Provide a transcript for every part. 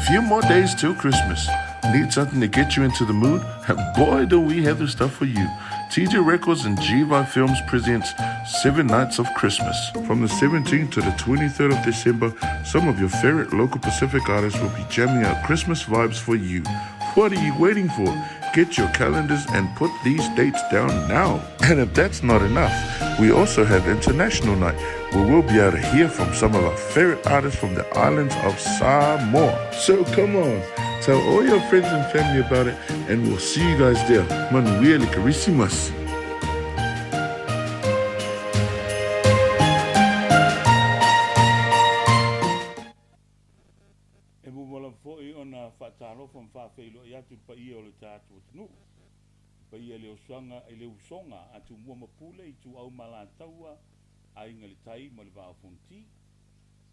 few more days till Christmas. Need something to get you into the mood? And boy, do we have the stuff for you. TJ Records and G-Vai Films presents 7 Nights of Christmas. From the 17th to the 23rd of December, some of your favorite local Pacific artists will be jamming out Christmas vibes for you. What are you waiting for? Get your calendars and put these dates down now. And if that's not enough, we also have International Night, where we'll be able to hear from some of our favorite artists from the islands of Samoa. So come on, tell all your friends and family about it, and we'll see you guys there. Manuel Carisimas. E mumala fo'i ona whaatalofa mwhawhelo i atu pa ia o le tātua tunu. Pa ia leo suanga e leo songa atu mua mapule i tu au malataua ainga le tai ma le vaa fonti.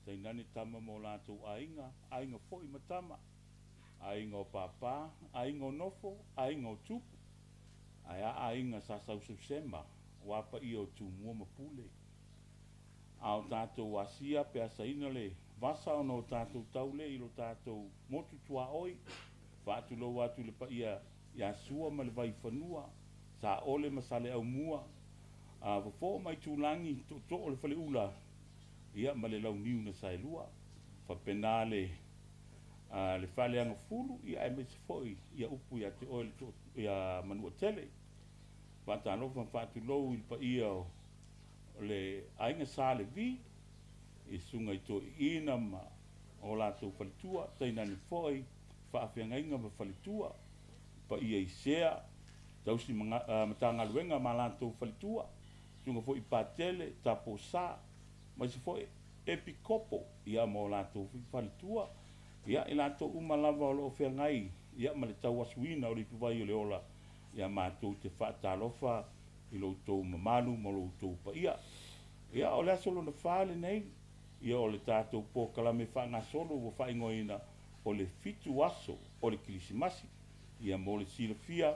Tainane tama mo lātou ainga fo'i matama. Ainga o pāpā, ainga o nofo, ainga o tupu. Ainga sa sausu sema, wapa ia o tu mua mapule. Ao tātou wasia pe asaina le vasa ono tātou taule i lo tātou motu tua oi. Whaatu lo watu le pa ia sua ma le vai whanua. Sa ole masale au mua. Wafo mai tūlangi to o le whale ula. Ia ma le lau niu na sailua. Whapena le whale anga fulu. Ia e mesi foi. Ia upu ia te oe ia manua tele. Whaatanofa whaatu lo i pa ia le ainga sa le vi. I sunga i to ina ma o lātou whalitua, teina ni foi, whaawhiangainga ma whalitua, pa ia i sea, tausi matanga luenga ma lātou whalitua, sunga foi pātele, tapo sā, ma si foi epikopo, ia ma o lātou whalitua, ia i lātou umalava o loo whiangai, ia ma le tau asuina o le tuwai o le ola, ia mātou te whaatalofa, i lo tau mamalu, ma lo tau pa ia. Ia o le asolo na whale nei, ia o le tātou pōkalame whangasolo o whaingoina o le fitu aso o le kilisimasi. Ia mo le silafia,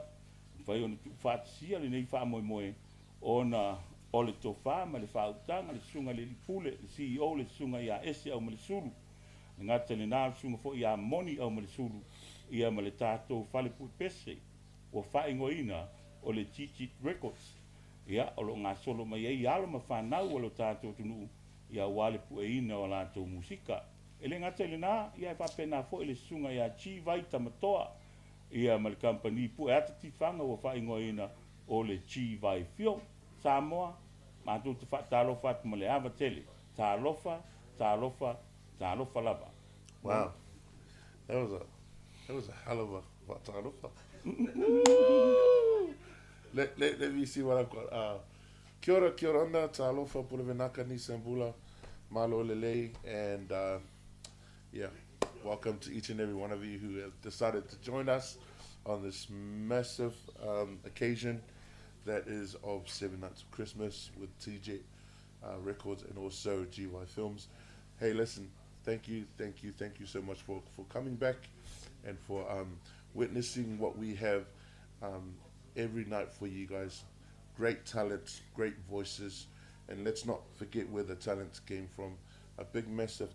whai o na whaatisia le nei whaamoemoe ona o le tofa ma le whautanga, le sunga le lipule, le CEO le sunga ia ese au ma le suru. Ngata le nā sunga fo ia moni au ma le suru, ia ma le tātou whale pese o whaingoina o le Tejit Records. Ia o lo ngā solo mai ei alo ma whanau o lo tātou tunu, ia wale pueina o lātou musika. Ele ngata le nā, ia e whapena fo ele sunga ia G-Vai tamatoa. Ia ma le company pu e ata tifanga o whaingoina o le G-Vai Film. Samoa, mātou te whaatalofa atu ma le awa tele. Tālofa lava. Wow. That was a hell of a whaatalofa. let me see what I've got. Kia ora ana, tālofa pulevenaka ni sambula, malo lelei, and yeah, welcome to each and every one of you who have decided to join us on this massive occasion that is of 7 Nights of Christmas with TJ Records and also G-Vai Films. Hey, listen, thank you so much for coming back and for witnessing what we have every night for you guys. Great talents, great voices, and let's not forget where the talents came from. A big massive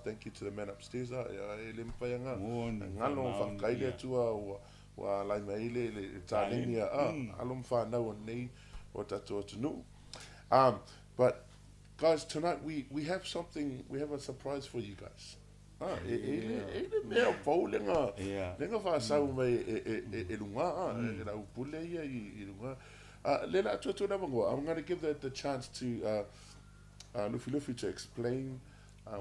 thank you to the man upstairs. But guys, tonight we have something. We have a surprise for you guys. I'm going to give the chance to Luffy to explain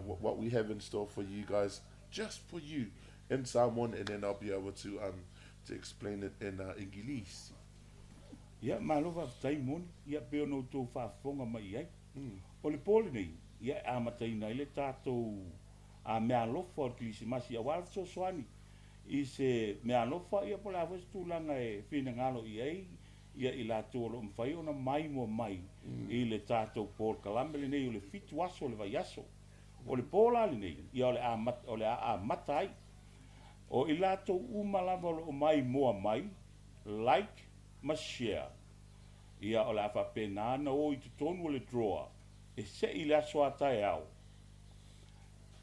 what we have in store for you guys, just for you in Samoan, and then I'll be able to explain it in English. Ia malova tai moni, ia pe ono tō whaafonga mai ai. O le pole nei, ia a matai nei le tātou a mea lofa o kilisimasi, a wala so soani. I se mea lofa, ia po la wes tūlanga e whina ngalo i ei, ia i la tōlo mwhai ona mai mo mai, i le tātou pōl kalame le nei o le fitu aso o le vai aso. O le pōla le nei, ia o le a matai. O i la tō umalava o mai moa mai, like, ma share. Ia o le a whapena ana o i te tonu o le draw, e se i le aso atai au.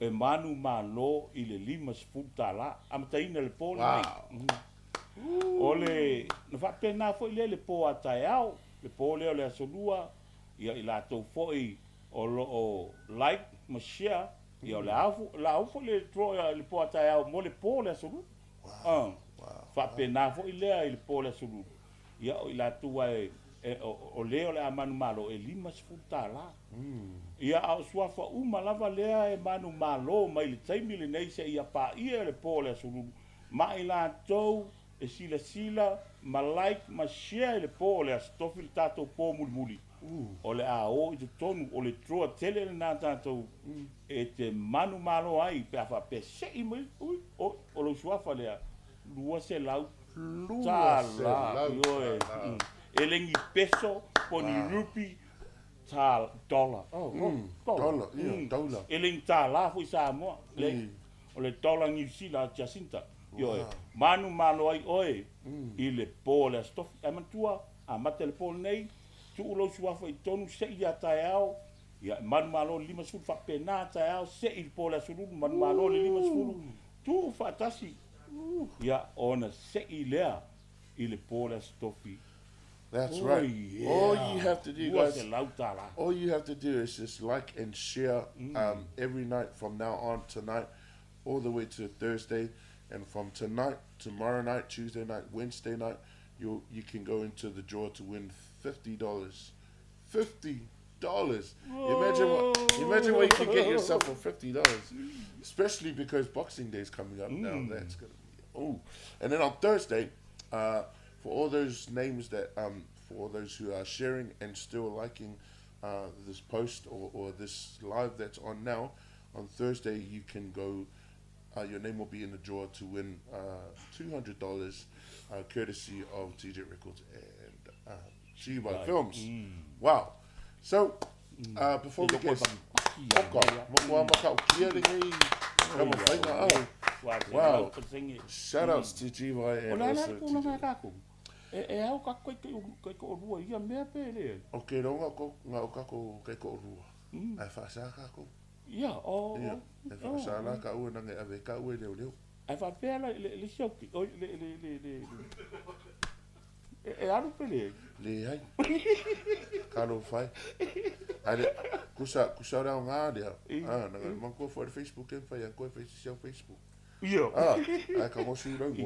e manu malo i le 5 tala amataina le po Wow. Ole na whapena fo i le po atai au le po leo le asolua ia i latou fo'i o like ma share ia o le au le draw ia le po atai au mo le po le asolua whapena fo i lea i le po le asolua ia o i latou ai o leo le amanu malo e 5 tala ia au suafa uma lava lea e manu malo mai le taimi le nei se ia paia le po le asolua ma i latou e sila ma like ma share le po le astofi le tatou po mulimuli o le a o i te tonu o le troa tele le nā tatou e te manu malo ai pe a whape se i mai o lo suafa lea lua se lau tala e lengi peso poni rupi ta dollar dollar e lengi tala fu i Samoa o le dollar New Zealand Jacinta manu malo ai oe i le po le astofi e mantua a mate le po nei tu ulo suafa i tonu se i atai au ia manu malo 5 whapena atai au se i po le asolulu manu malo le 5 tu whaatasi ia ona se i lea i le po le astofi. That's right. Yeah. All you have to do, guys, all you have to do is just like and share every night from now on tonight, all the way to Thursday, and from tonight, tomorrow night, Tuesday night, Wednesday night, you can go into the draw to win $50. $50. Imagine what you can get yourself for $50, especially because Boxing Day is coming up now. That's gonna be and then on Thursday. For all those names that, for all those who are sharing and still liking this post or this live that's on now, on Thursday you can go, your name will be in the draw to win $200 courtesy of Tejit Records and G-Vai Films. Wow. So, before we get wow. Shout outs to G-Vai and also e au ka koe ko rua ia mea pele. Okay, ronga ko nga o ka ko rua. Ai whaasa ka ko. Ia, o. Ia, ai whaasa la ka ua nange ave ka ua leo. Ai wha pēla le sioki, e aru pele. Le hai. Kalo whai. Ai kusa rao ngā rea. Nanga mangkua for Facebook and whai, koe Facebook. Yeah. I can go see them. I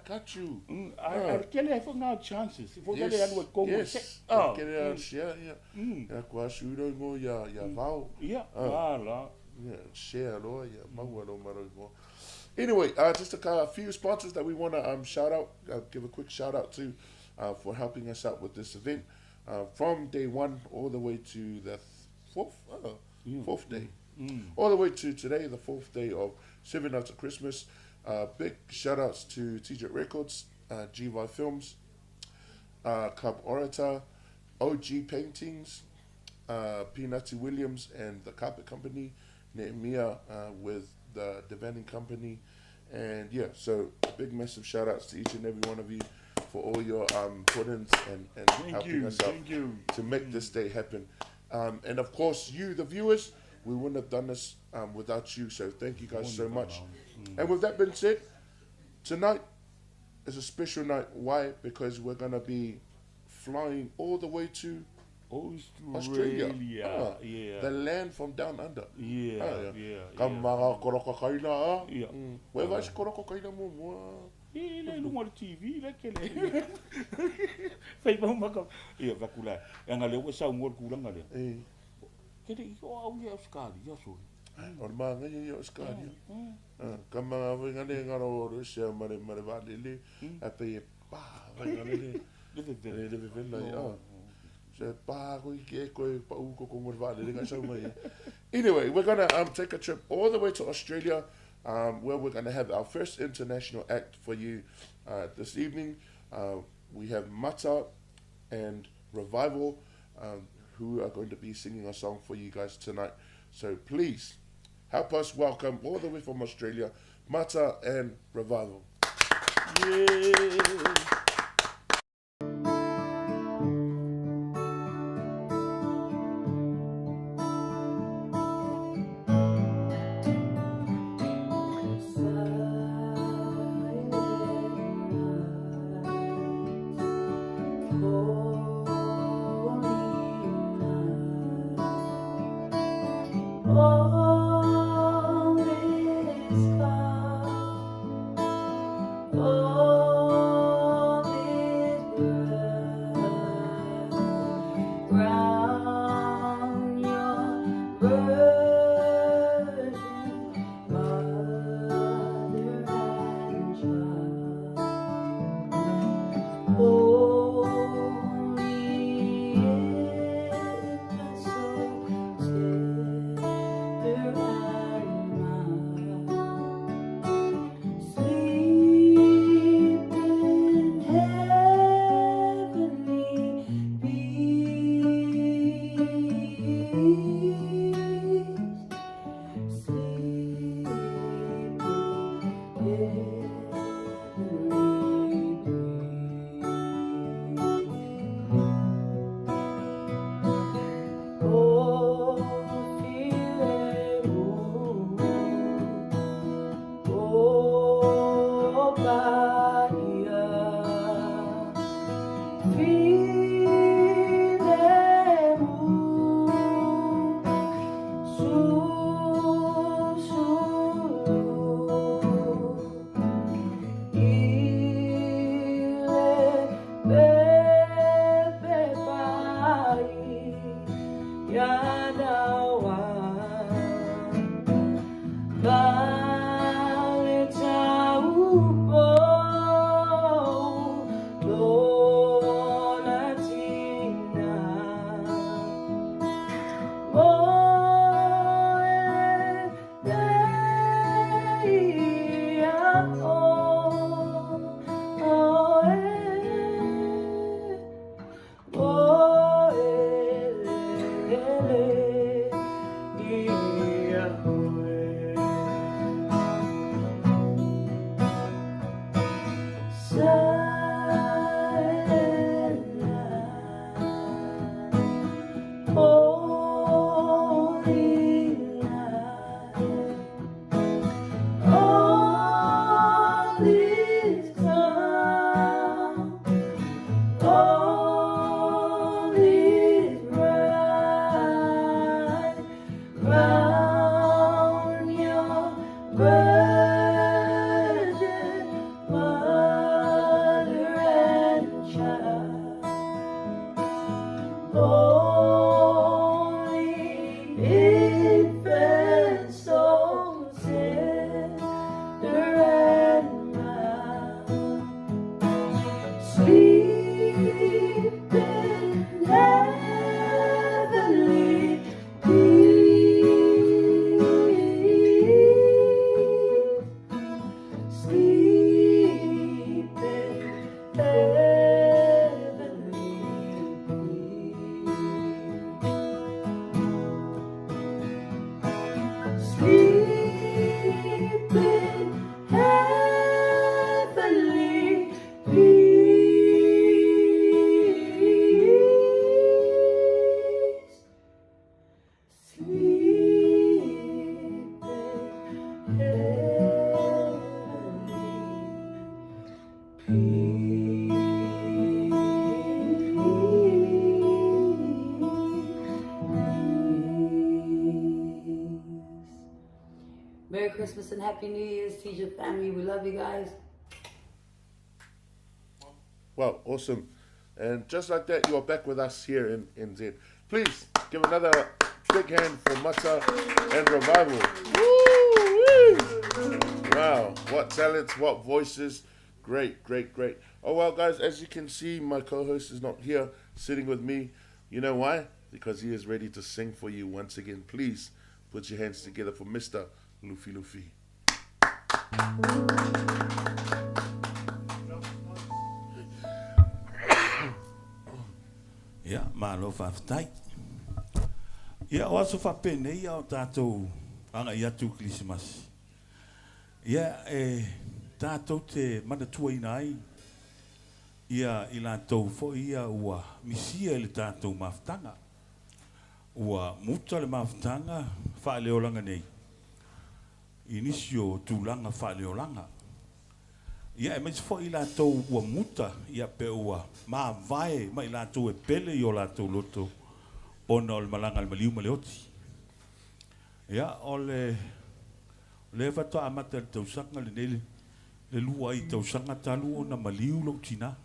got you. I can't have no chances. If we get it, go yes. Get it, share. I can shoot them. Yeah, wow. Yeah. Share, Lord. Yeah, anyway, just a few sponsors that we want to shout out. Give a quick shout out to for helping us out with this event from day one all the way to the fourth day. All the way to today, the 4th day of 7 Nights of Christmas. Big shout outs to Tejit Records, G-Vai Films, Club Orator, OG Paintings, Peanutty Williams and the Carpet Company, Nehemiah with the Devanning Company. And yeah, so big massive shout outs to each and every one of you for all your put-ins and helping us out to make this day happen. And of course, you, the viewers, we wouldn't have done this without you, so thank you guys so much. And with that being said, tonight is a special night. Why? Because we're going to be flying all the way to Australia. The land from down under. Kamara koroko kaina. Where was koroko kaina mo? Ele no monitor TV, lekkele. Fai ba maka. Ia vakula. Nga le sa ngor kula ngale. Kede iko au ia skali, ia so. Or manga ia skali. Kama ngale ngaro Russia mare valele. Ape pa ngale. Le vela. Anyway, we're going to take a trip all the way to Australia, where we're going to have our first international act for you this evening. We have Mata and Revival, who are going to be singing a song for you guys tonight. So please help us welcome all the way from Australia, Mata and Revival. Yeah. Merry Christmas and Happy New Year's, Tejit family. We love you guys. Wow, awesome. And just like that, you're back with us here in NZ. Please give another big hand for Mata and Revival. Woo-wee. Wow, what talents, what voices. Great, great, great. Oh, well, guys, as you can see, my co-host is not here sitting with me. You know why? Because he is ready to sing for you once again. Please put your hands together for Mr. Luffy Luffy. Ia, malo whawhtai. Ia, o aso whapene ia o tātou anga i atu Christmas. Ia, tātou te manatua ina ai. Ia, i lātou fo ia ua misia le tātou mawhtanga. Ua muta le mawhtanga whaaleolanga nei. Inisio tūlanga whaaleolanga. Ia e maise fo i lātou ua muta ia pe ua maa vai ma i lātou e pele i o lātou loto ona o le malanga le maliu ma le oti. Ia, o le whatoa amata le tausanga le nele. Le lua i tausanga talu o na maliu lo tina.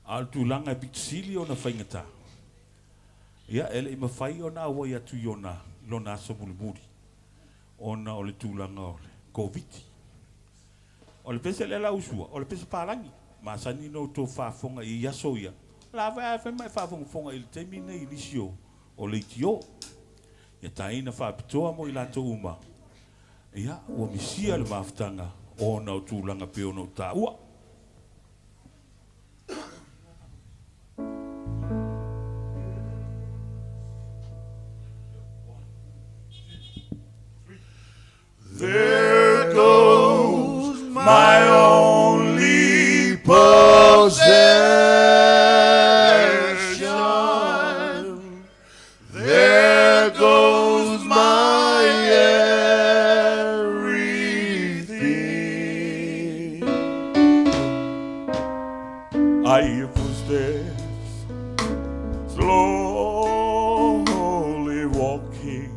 Al tūlanga e bitisili o na whaingata. Ia, ele i mawhai o na awa i atu i o na lona asa mulimuri. O na o le tūlanga o le COVID. O le pese le la usua, o le pese pārangi. Masani no tō whaafonga i aso ia. La vai fa mai whaafonga i le teimi nei inisio o le itio. Ia taina whaapitoa mo i lato uma. Ia, ua misia le maafutanga o na o tūlanga pe o na o tā ua. There goes my only possession. There goes my everything. I hear footsteps slowly walking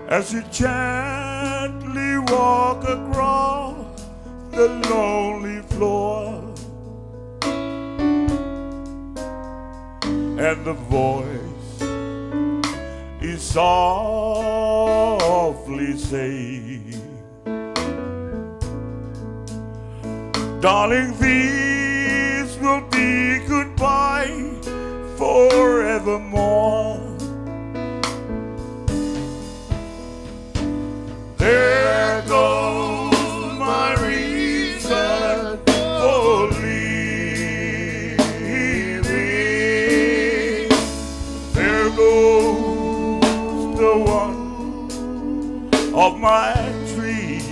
as you gently walk across the lonely floor, and the voice is softly saying, darling, this will be goodbye forevermore. There goes my reason for leaving. There goes the one of my dreams.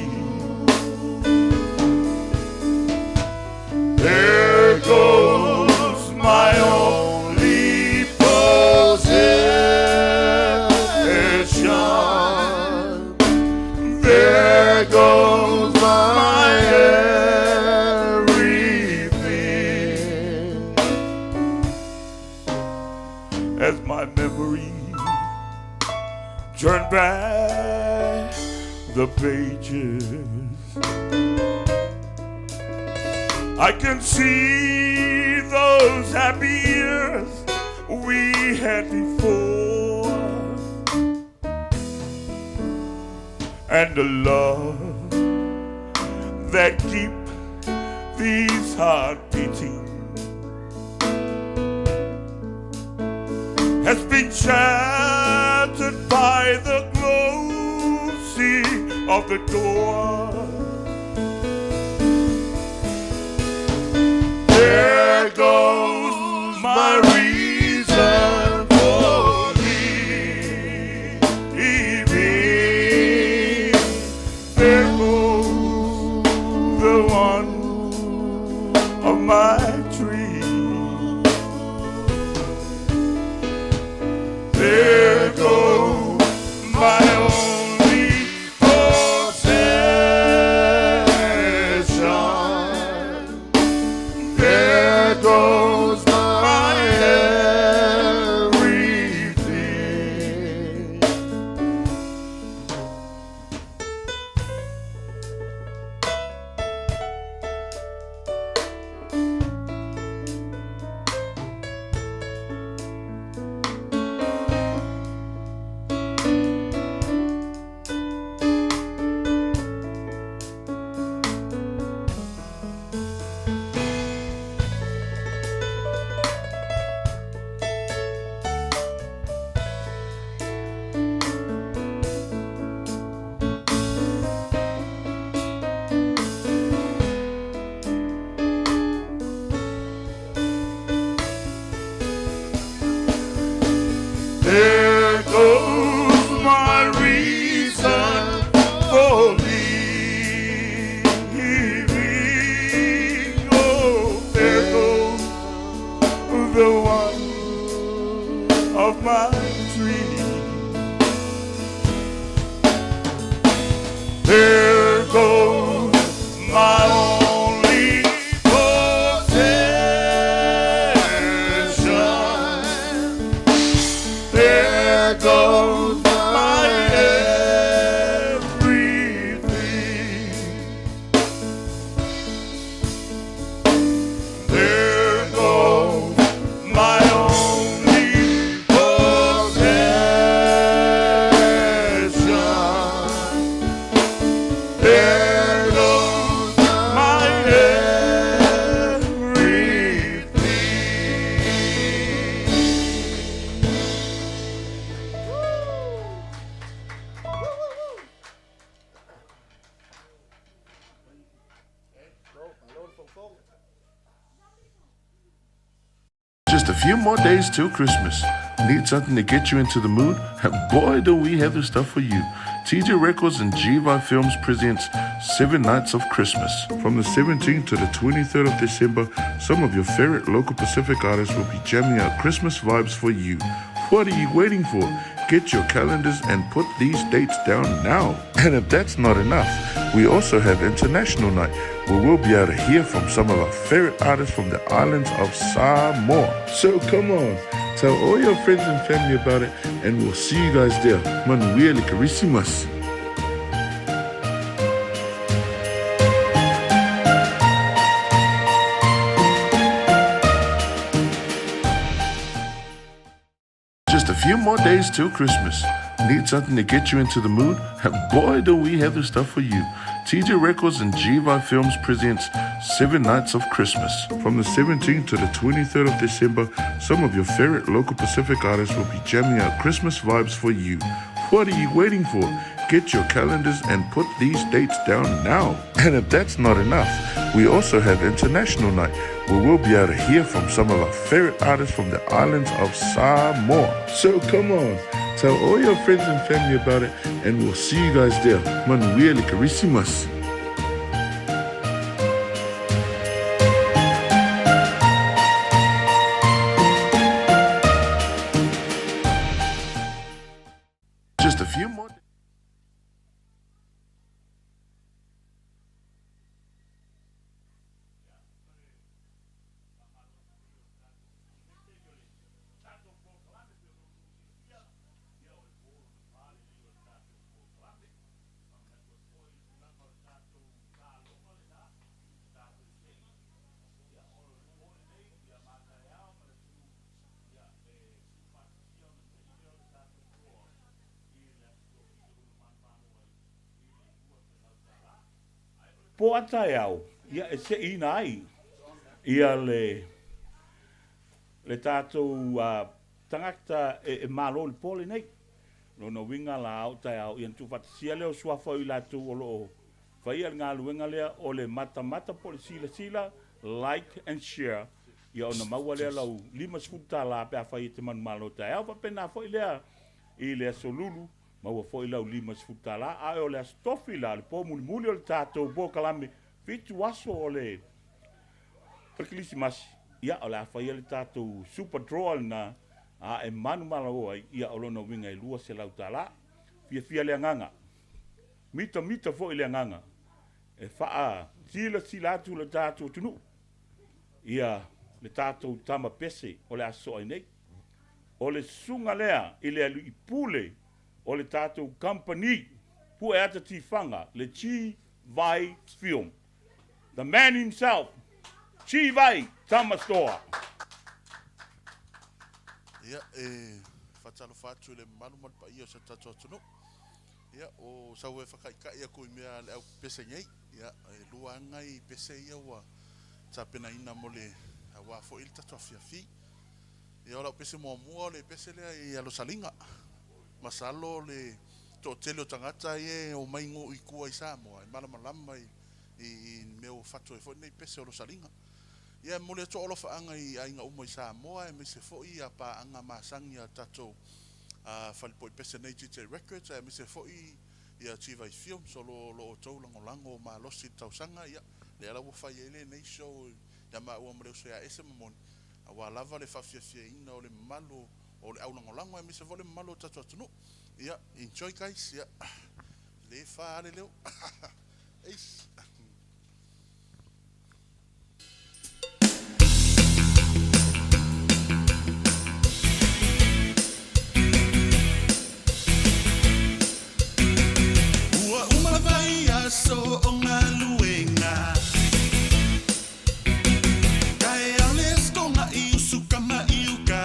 There goes my only possession. There goes my everything. As my memory turn back the pages, I can see those happy years we had before, and the love that keep these heart beating has been shattered by the closing of the door. There goes my reason for leaving. There goes the one of my dreams. There goes my only possession. There goes my everything. There goes my reason for leaving. Oh, there goes the one of my dreams. There goes my only possession. There goes my everything. There goes my only possession. There goes my everything. Just a few more days till Christmas. Need something to get you into the mood? And boy, do we have the stuff for you. Tejit Records and G-Vai Films presents 7 Nights of Christmas. From the 17th to the 23rd of December, some of your favorite local Pacific artists will be jamming out Christmas vibes for you. What are you waiting for? Get your calendars and put these dates down now. And if that's not enough, we also have International Night, where we'll be able to hear from some of our favorite artists from the islands of Samoa. So come on, tell all your friends and family about it, and we'll see you guys there. Manuel Carisimas. Just a few more days till Christmas. Need something to get you into the mood? And boy, do we have the stuff for you. Tejit Records and G-Vai Films presents 7 Nights of Christmas. From the 17th to the 23rd of December, some of your favorite local Pacific artists will be jamming out Christmas vibes for you. What are you waiting for? Get your calendars and put these dates down now. And if that's not enough, we also have International Night, where we'll be able to hear from some of our favorite artists from the islands of Samoa. So come on, tell all your friends and family about it, and we'll see you guys there. Manuel Carisimas. Just a few more. Po atai au, ia e se ina ai, ia le tātou tangata e malo le pole nei. Lona winga la au tai au, ia tu fatisia leo suafa i lātou o loo. Whaia ngā luenga lea o le mata pole sila, like and share. Ia ona maua lea lau 5 sfuta la pea whai te manu malo tai au, wapena whai lea i lea solulu. Maua foi lau 5 sfuta la, a o le stofi la, le po muli o le tātou bo kalame, fitu aso o le Krismasi. Ia o le awhaia le tātou super draw na, a e manu malaoa, ia o lona winga e lua se lau tā la, fia le anganga. Mita foi le anganga. E faa, sila atu le tātou tunu. Ia le tātou tama pese o le aso ai nei. O le sunga lea, i le alu i pule, o le tātou company, pu e ata tifanga, le G-Vai film. The man himself, G-Vai, Tamastoa. Ia, whatalo whātu le manumat pa ia sa tātou tunu. Ia, o sau e whakaika ia kui mea le au pese ngei. Ia, luanga i pese ia wa tāpena ina mo le wafo il tatua fiafi. Ia, o lau pese mua le pese lea i alo salinga. Masalo le tōtele o tangata e o maingo i kua i Samoa, i malamalama i meo whatu e fo nei pese o lo salinga. Ia mole to olo faanga i ainga umo i Samoa e me se fo i a pa anga masangi a tato whalipo i pese nei Tejit Records e me se fo i a G-Vai Films o lo tau lango ma losi tausanga ia le ala wafai ele nei show ia ma ua mreo se a ese mamoni a wa lava le whawhiawhia ina o le malo o le au lango e me se fo le malo tato atunu ia enjoy guys ia le wha ale leo Ace. so o ngā luenga. Kai au le skonga I usuka ma I uka.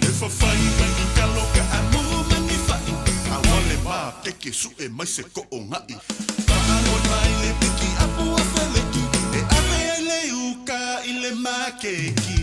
E whawhai mani ka loka a mū mani whai. A wale mā keke su e mai se ko o ngai. Whaangon mai le piki apu a wheleki. E ave ai le uka I le mā keki.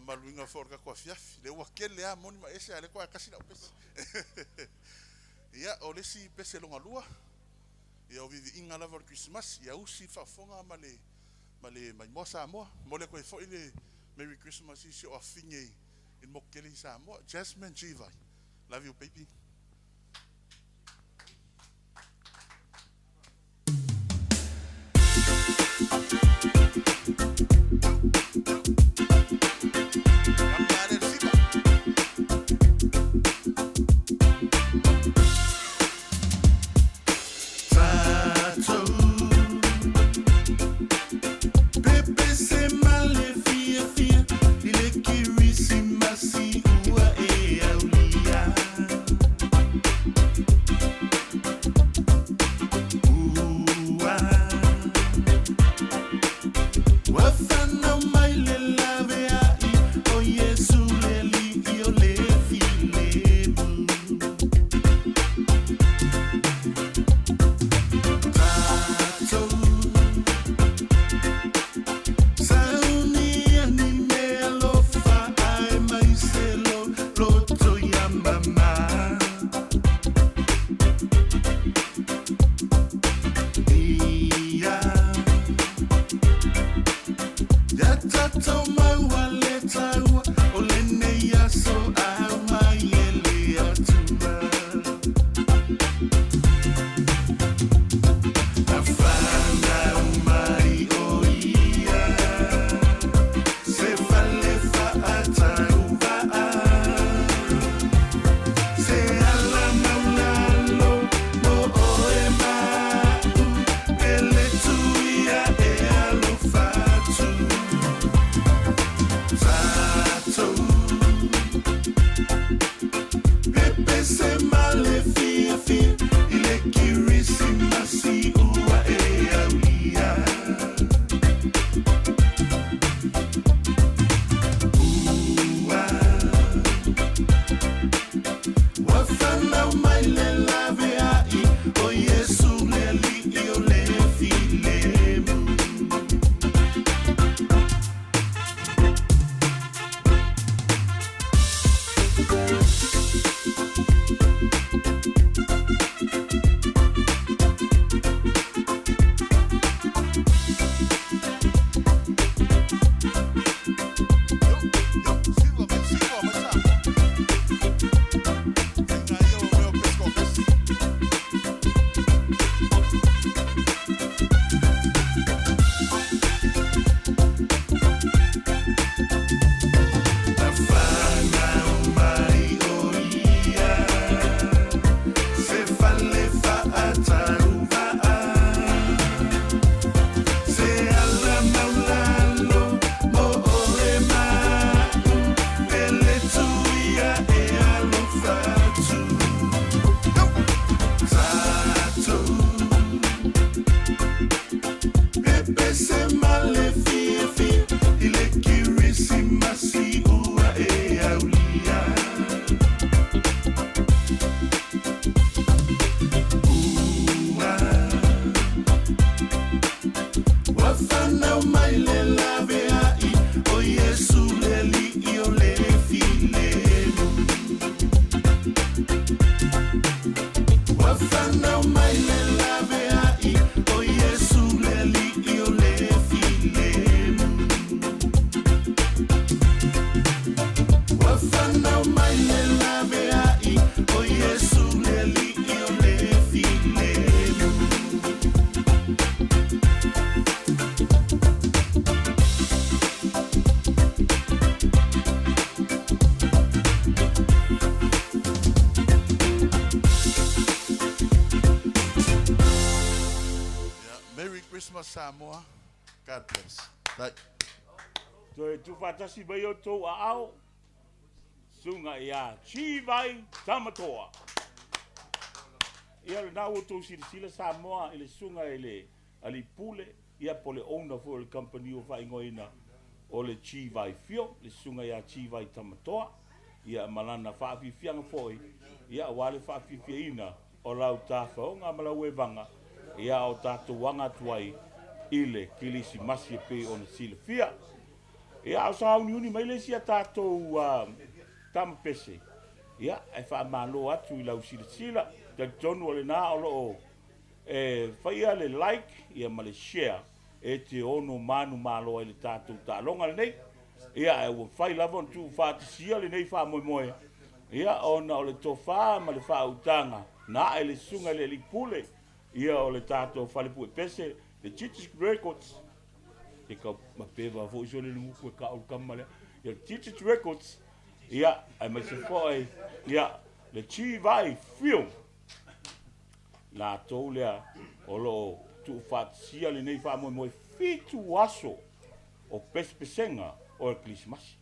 Maluinga forka kwa fiafi le wakele a moni ma ese ale kwa kasi na pese ia o le si pese longa lua ia o vivi inga lava Christmas ia usi fa fonga male mai mosa mo mole ko fo ile Merry Christmas isi o afinge in mokele sa mo Jasmine G-Vai love you baby. pese male fifi, ile kirisi masi ua e aulia. Ua, wafana umaile lave ai, o Yesu leli io le filenu. Wafana umaile lave ai, o Yesu leli io le filenu. Wafana umaile lave ai, o Yesu leli io le filenu. Merry Christmas, Samoa. God bless. Right. Toi tu fatasi mai o tō a ao. Sunga ia G-Vai tamatoa. Ia le nau o tō sirisila Samoa ele sunga ele ali pule. Ia po le owner for le company o whaingoina o le G-Vai fio. Le sunga ia G-Vai tamatoa. Ia malana whaafifianga foi. Ia wale whaafifiaina o lau tāwhao ngā malau e vanga. Ia o tātou wanga tuai ile kilisi masi e pe o na sila fia. Ia o sa uni mai le sia tātou tamapese. Ia e wha malo atu i lau sila. Ta tonu o le nā o loo whaia le like ia ma le share e te ono manu malo e le tātou tālonga le nei. Ia e ua whai lava on tu whātisia le nei wha moe moe. Ia ona o le tofa ma le wha utanga. Na e le sunga le lipule. Ia o le tātou whalepu e pese, le Tejit Records. E ka mapeva fo iso le lungu e ka au kamale. Ia Tejit Records. Ia, ai mai se fōi. Ia, le G-Vai film. La tau lea o lo tu whaatsia le nei wha moe moe fitu aso o pespesenga o e Krismasi.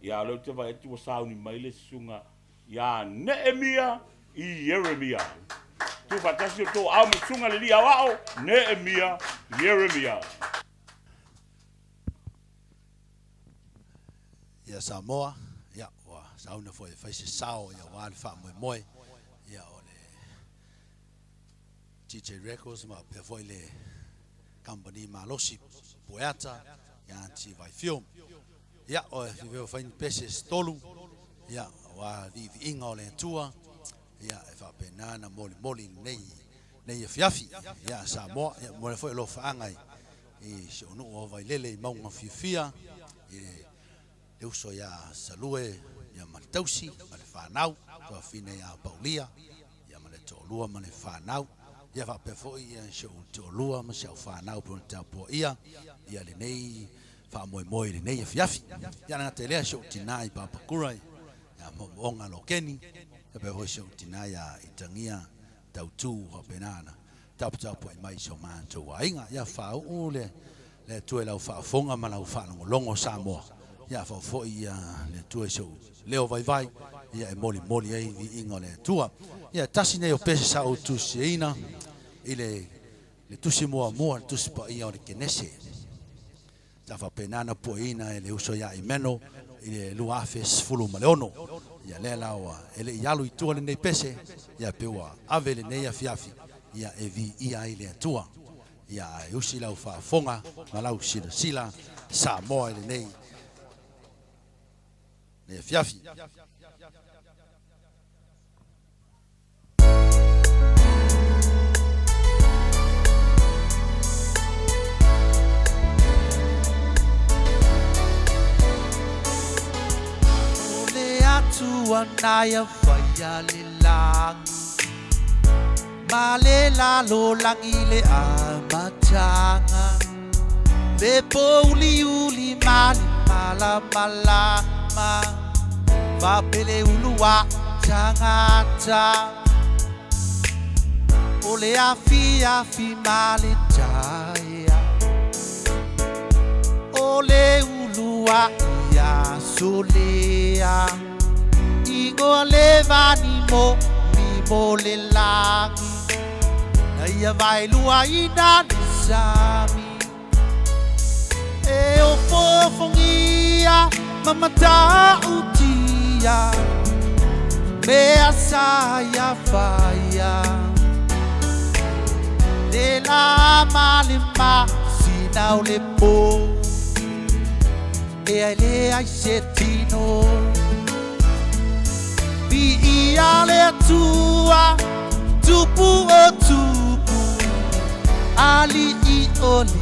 Ia leo te vai etu o sauni mai le sunga. Ia Nehemia I Yeremia. Tu fatasi o tō au me sunga le lia wao, Nehemia, Yeremia. Ia Samoa, ia wa sauna foi faise sao ia wa fa moe moe. Ia o le Tejit Records ma pe foi le company ma losi poeta ia G-Vai film. Ia o veo fain peses tolu. Ia wa di inga o le tua. Ia e fa penana moli nei fiafi ia Samoa ia mo foi lo faangai e se ono o vai lele maunga fifia e uso ia salue ia maltausi mal fanau to fine ia paulia ia mal to lua mal fanau ia fa pe foi ia se to lua ma se fanau pro tapo ia le nei fa moi le nei fiafi ia na tele se tinai pa kurai ia mo onga lo keni e pe ho se tinaya itangia tautu ho penana tapu e mai so man to wainga ya fa ule le tu la fa fonga ma la fa longo Samoa ya fa fo ia le tu so leo vai ia e moli ai vi ingole tua ia tasine o pese sa o tu seina ile le tu si mo tu spa ia o kenese ta fa penana poina ele uso ya imeno ile luafes fulu maleono ia lela wa ele yalu itu le nei pese ia pewa avele nei afiafi ia evi ia ile tua ia usila fa fonga malau sila Samoa ile nei afiafi Tuanaya faya lilangi Malela lo langi le amatanga Le uli mali malama Vapele ulua tangata Ole afi mali jaya Ole ulua ya solea Ingo levani mo le langi Na ia vai lua ina nisami fongia mamata utia mea saya faya le la malima sinau le po e le ai setino bi ia le tua tupu o tupu ali I oli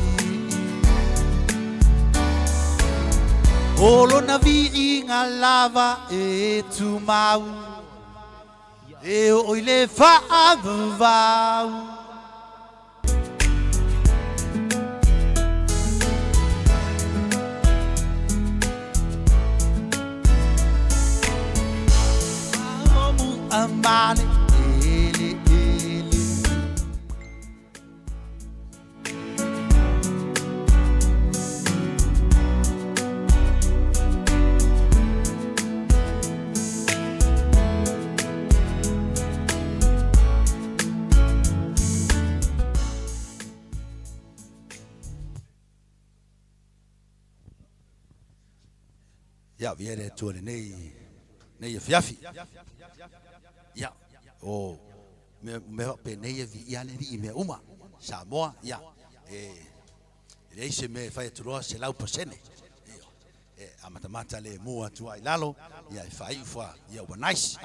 olo na vi inga lava e tu mau e o ile fa avau amu amale ele ele ya viere tu nei fiafi ya o me pe nei vi ya nei me uma Samoa ya le se me fai tu se lau posene amata le mua tu ai lalo ya fai fa ya wa nice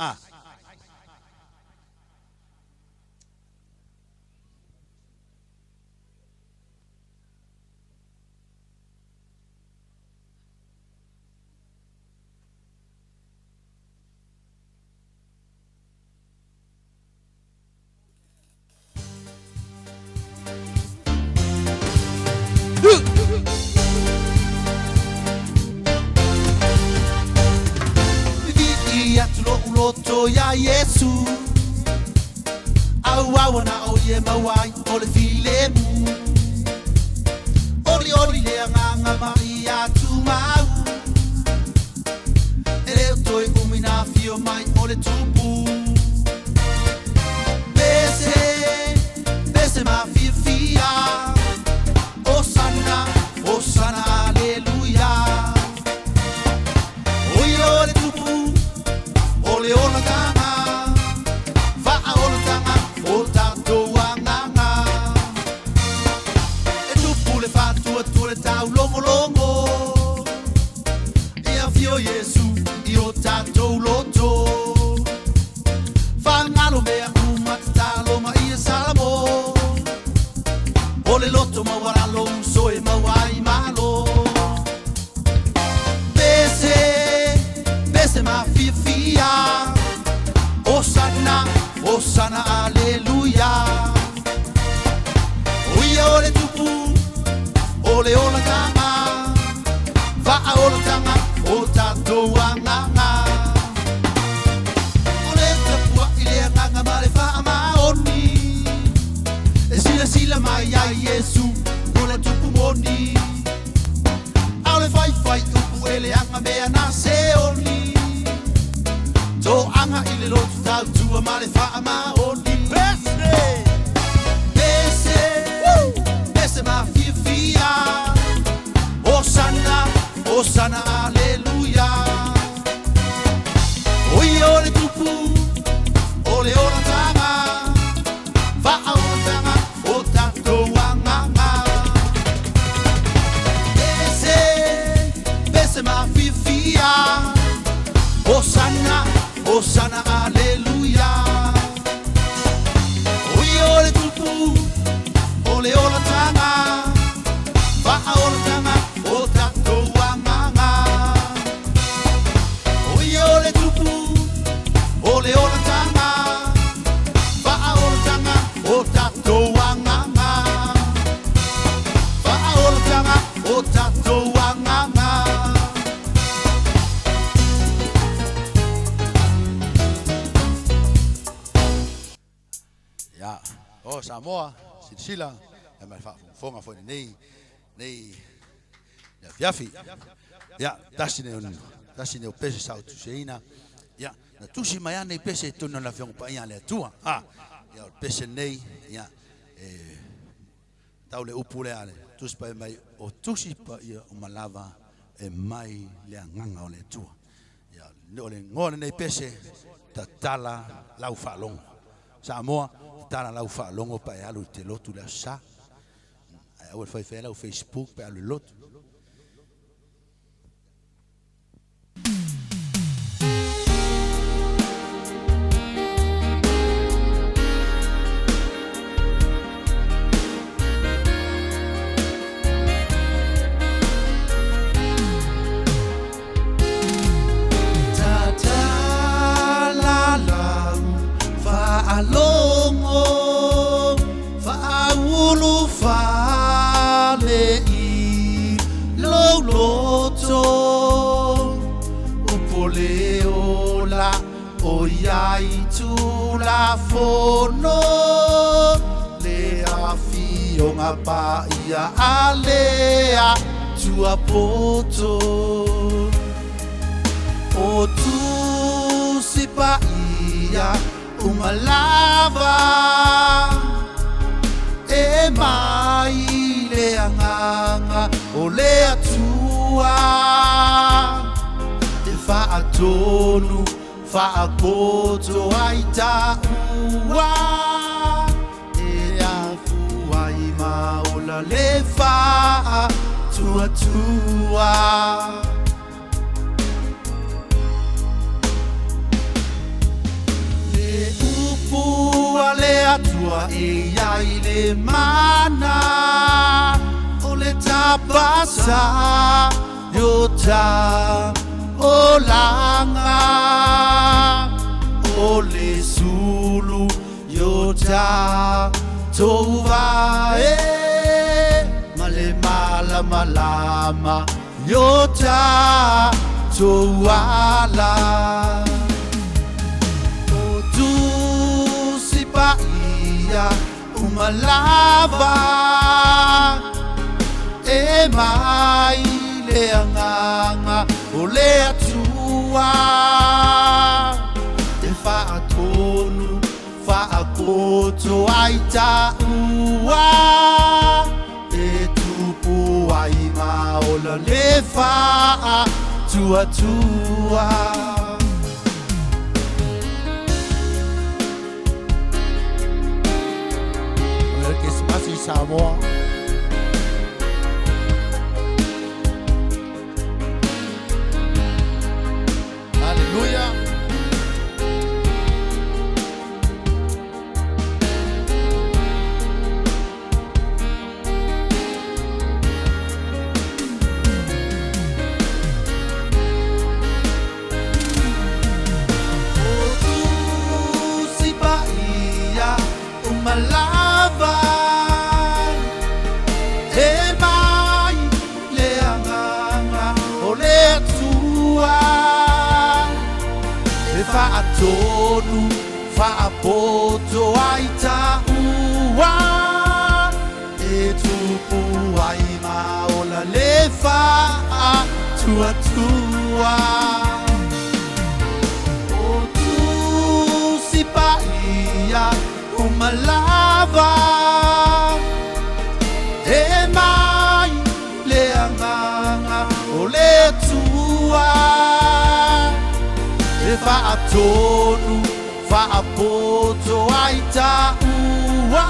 Uloto ya Yesu au na oye mawai ole filemu oli le nganga Maria tu mau ele toi umina fio mai ole tupu bese ma fia Osana hallelujah ole tupu ole ona kanga va ona kanga o tato wanganga e tu pule fa tu le tau longo e a fio Yesu io tato loto fangalo me a kumatalo ma ia salamo ole loto ma waralo so e ma wai malo bese ma fia Osana hallelujah Oye ole tupu ole ona kanga va ona kanga o tato wanganga ole tapua ile nganga male fa amaoni sila mai ya Yesu ole tupu moni ole fai tupu ele anga mea na seoni to anga ile lo tau tua male fa ama oni bese ma fia Osana hallelujah Oye ole tupu ole ona tanga va ona tanga o tato wanganga bese ma fia Osana hallelujah Oye ole tupu ole ona tanga va ona tanga o tato wanganga Oye ole tupu ole ona tanga va ona tanga o tato wanganga va ona tanga o tato wanganga ya o Samoa sila e mai fa fonga foi nei ya fiafi ya tasine o pese sa tu seina ya na tusi mai ane pese tu na fiong pa ia le tua ya o pese nei ya taule upule ale tusi pa mai o tusi pa ia o malava e mai le nganga o le tua. Ia o le ngone nei pese ta tala lau whaalongo. Samoa, tala lau whaalongo pa e alu te lotu le sa. Ai au whai whela o Facebook pa alu lotu. Alongo faulu fale I loloto upole ola oyai tu la fono le afionga pa ia alea tua poto o tu si pa ia umalava e mai le anganga o le atua te whaatonu whaakoto ai ta ua e afu ai maola le wha tua tua le atua e ai le mana o le tapasa yo ta o langa o le sulu yo ta tova e ma le mala malama yo ta toala ia umalava e mai le anganga o le atua te whaatonu whaakoto ai ta ua e tupu ai maola le wha tua tua Samoa. Hallelujah. Oh, si Bahia, umalava. Whaatonu, whaapoto ai ta ua e tupu ai maola le wha tua tua o tu si paia umalava e mai le anganga o le tua Whaatonu, whaapoto ai ta ua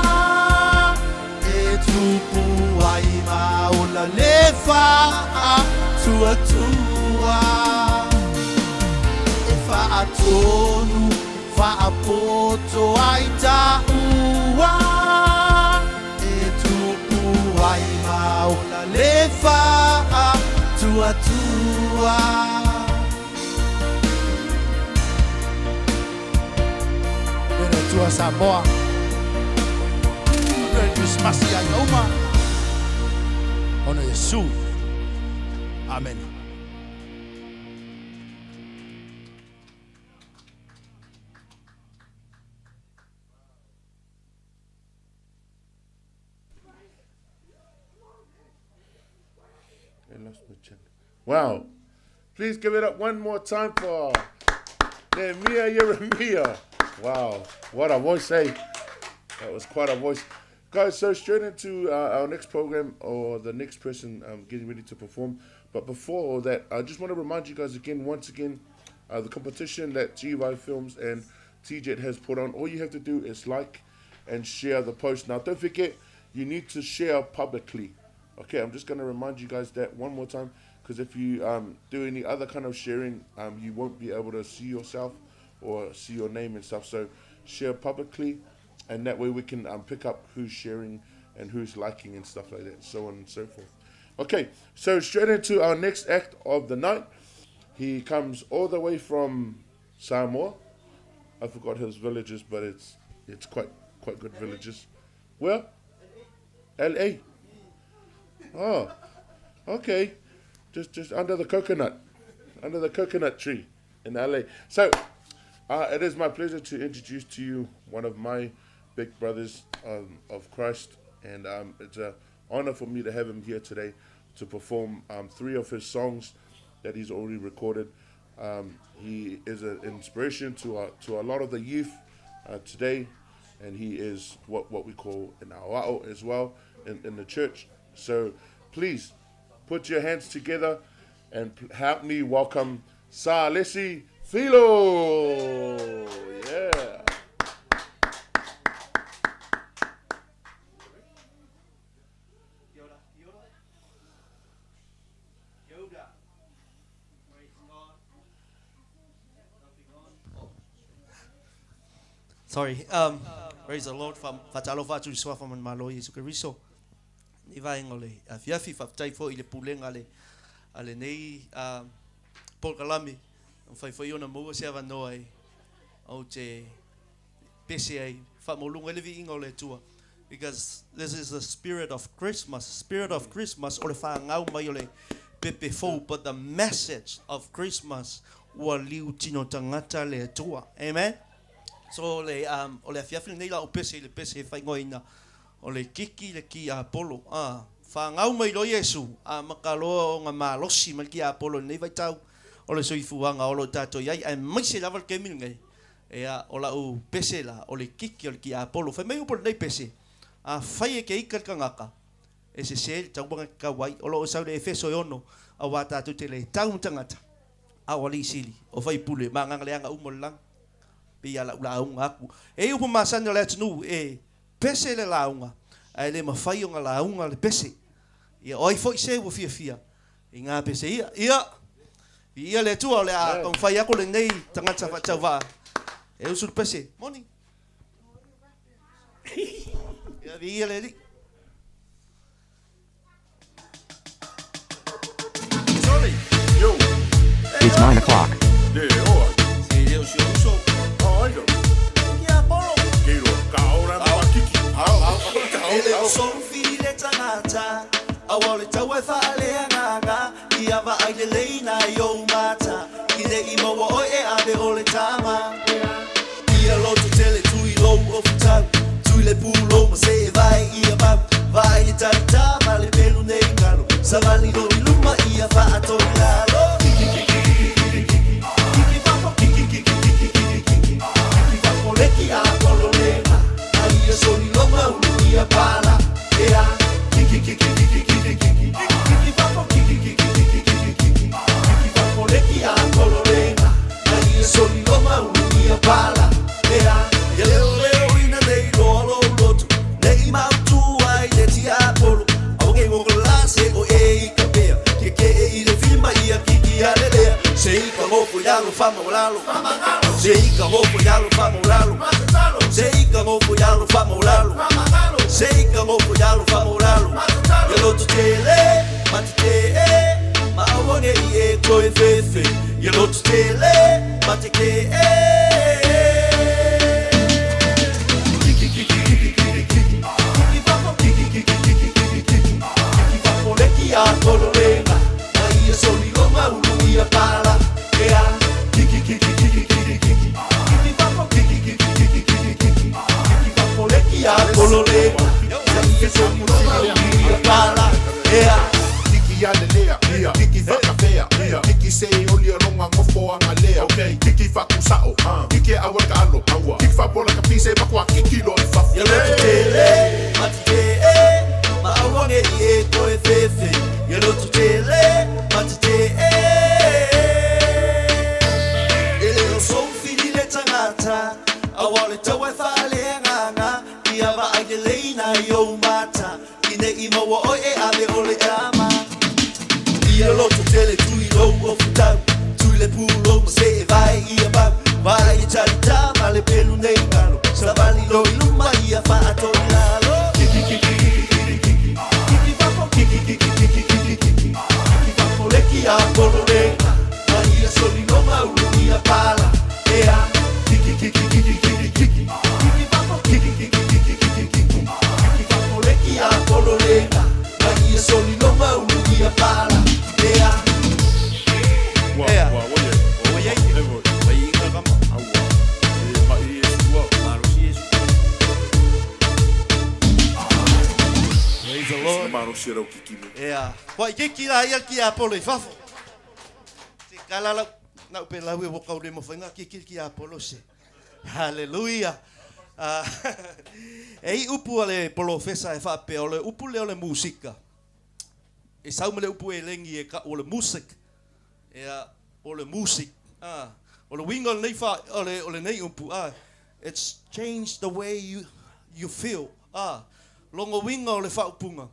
e tupu ai maola le wha tua tua e whaatonu, whaapoto ai ta ua e tupu ai maola le wha tua tua tua Samoa. Christmas ya Yoma. Ono Yesu. Amen. Wow. Please give it up one more time for Nehemiah Yeremiah. Wow. What a voice, eh? That was quite a voice. Guys, so straight into our next program, or the next person getting ready to perform. But before all that, I just want to remind you guys once again, the competition that G-Vai Films and Tejit has put on. All you have to do is like and share the post. Now, don't forget, you need to share publicly. Okay, I'm just going to remind you guys that one more time, because if you do any other kind of sharing, you won't be able to see yourself or see your name and stuff. So share publicly, and that way we can pick up who's sharing and who's liking and stuff like that, so on and so forth. Okay, so straight into our next act of the night. He comes all the way from Samoa. I forgot his villages, but it's quite good villages. Where? LA. Oh, okay. Just under the coconut tree in LA. So, it is my pleasure to introduce to you one of my big brothers of Christ, and it's an honor for me to have him here today to perform 3 of his songs that he's already recorded. He is an inspiration to a lot of the youth today, and he is what we call an awa'o as well in the church. So please put your hands together and help me welcome Salesi Filo. Yeah. Sorry. Praise the Lord. Fatalo fatu swa from malo Yesu Kristo. Ni vai ngole. Afiafi fatai fo ile pulenga ale nei Paul Kalami. Fai foi ona mo se ava noi. O te PCA fa molunga le vi ngole tua. Because this is the spirit of Christmas. Spirit of Christmas ole fa ngau mai ole pepe fo, but the message of Christmas wa liu tino tangata le tua. Amen. So ole afiafi nei la o pese le pese fai ngoina ole kiki le ki Apollo fa ngau mai lo Yesu makalo nga malosi mal ki Apollo nei vai tau ole soifuanga olo tato yai ai mai se lava ke min ngai ola o pese la ole kiki ole ki Apollo fa mai o nei pese fai ke ikal kangaka ese sel tau banga ka wai olo o saule Efeso yono a wata tu tele tau tangata a wali sili o fai pule manga leanga umolang pia la launga aku e upo masana le tunu pese le launga ai le mafai o launga le pese ia oi foi se wo fia inga pese ia le tu ole a kon fai ako le nei tangata fa chava e usul pese morning ia le li Yo. It's 9 o'clock. Yeah, all right. Ele so file tangata awale tawe fa ale nganga ia va ai le na yo mata ile imo o ave ole tama ia lo to tele tu I lo of time tu le pulo ma se vai ia vai tanta vale pelo nei ngalo savali lo luma ia va to lalo Leki a kololena ai soli loma unia pala era kiki papo kiki papo leki a kololena ai soli loma unia pala era leo ina dei lolo lotu nei mautu ai le tia polo auge ngola se o kapea que ile filma ia kiki alelea sei como cuidado fama olalo sei como cuidado fama olalo sei como cuidado fama olalo sei como cuidado fama olalo yo lo tutele matite ma awone ie toi fefe yo lo tutele matike a colorena ai soli goma unia pala ea kiki papo kiki papo leki a colorena ai soli goma unia pala ea kiki alelea kiki fakafea kiki se oli ronga ngofo angalea kiki fakusao kiki awaka alo kiki fapola kapise bakwa kiki lo fa ya le tele ia loto tele tui lo o futau tui le pulo ma se e vai ia bau vai e tarita ma le pelu nei ngalo sa vali lo iluma ia fa atoi lalo kiki kiki kiki kiki kiki papo kiki kiki kiki kiki kiki kiki papo leki a polore ma ia soli no maulu ia pala ea kiki kiki kiki kiki kiki kiki papo kiki kiki kiki kiki kiki kiki papo leki a polore ma ia soli no maulu ia pala ea Wai kiki la ia ki a polo I fafo. Te kalala na upe lau e waka ure mo whainga ki a polo se. Hallelujah. Ei upu ale polo fesa e whape ole upu le ole musika. E saumele upu e lengi e ka ole musik. Ea ole musik. Ole winga nei fa ole nei upu. It's changed the way you feel. Longo winga ole fa upunga.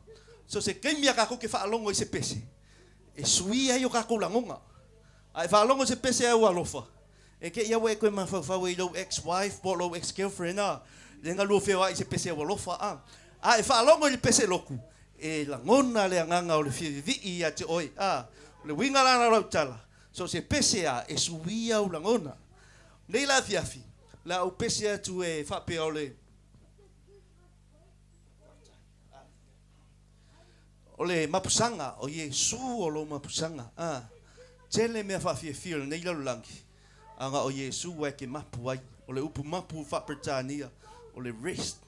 So se kemia kako ke fa longo I se pese. E suia yo kako langonga. Ai fa longo se pese au alofa. E ke ia we ko ma fa we lo ex-wife, bo lo ex-girlfriend lenga lu fe wa I se pese au alofa Ai fa longo I pese loku. E langona le nganga o le fivi I te oi. Le winga lana lo tala. So se pese e suia au langona. Nei la fiafi. La o pese tu e fa pe ole. Ole mapusanga o Yesu o lo mapusanga tele me fa feel nei lo langi anga o Yesu wa ke mapu ai ole upu mapu fa pertania ole rest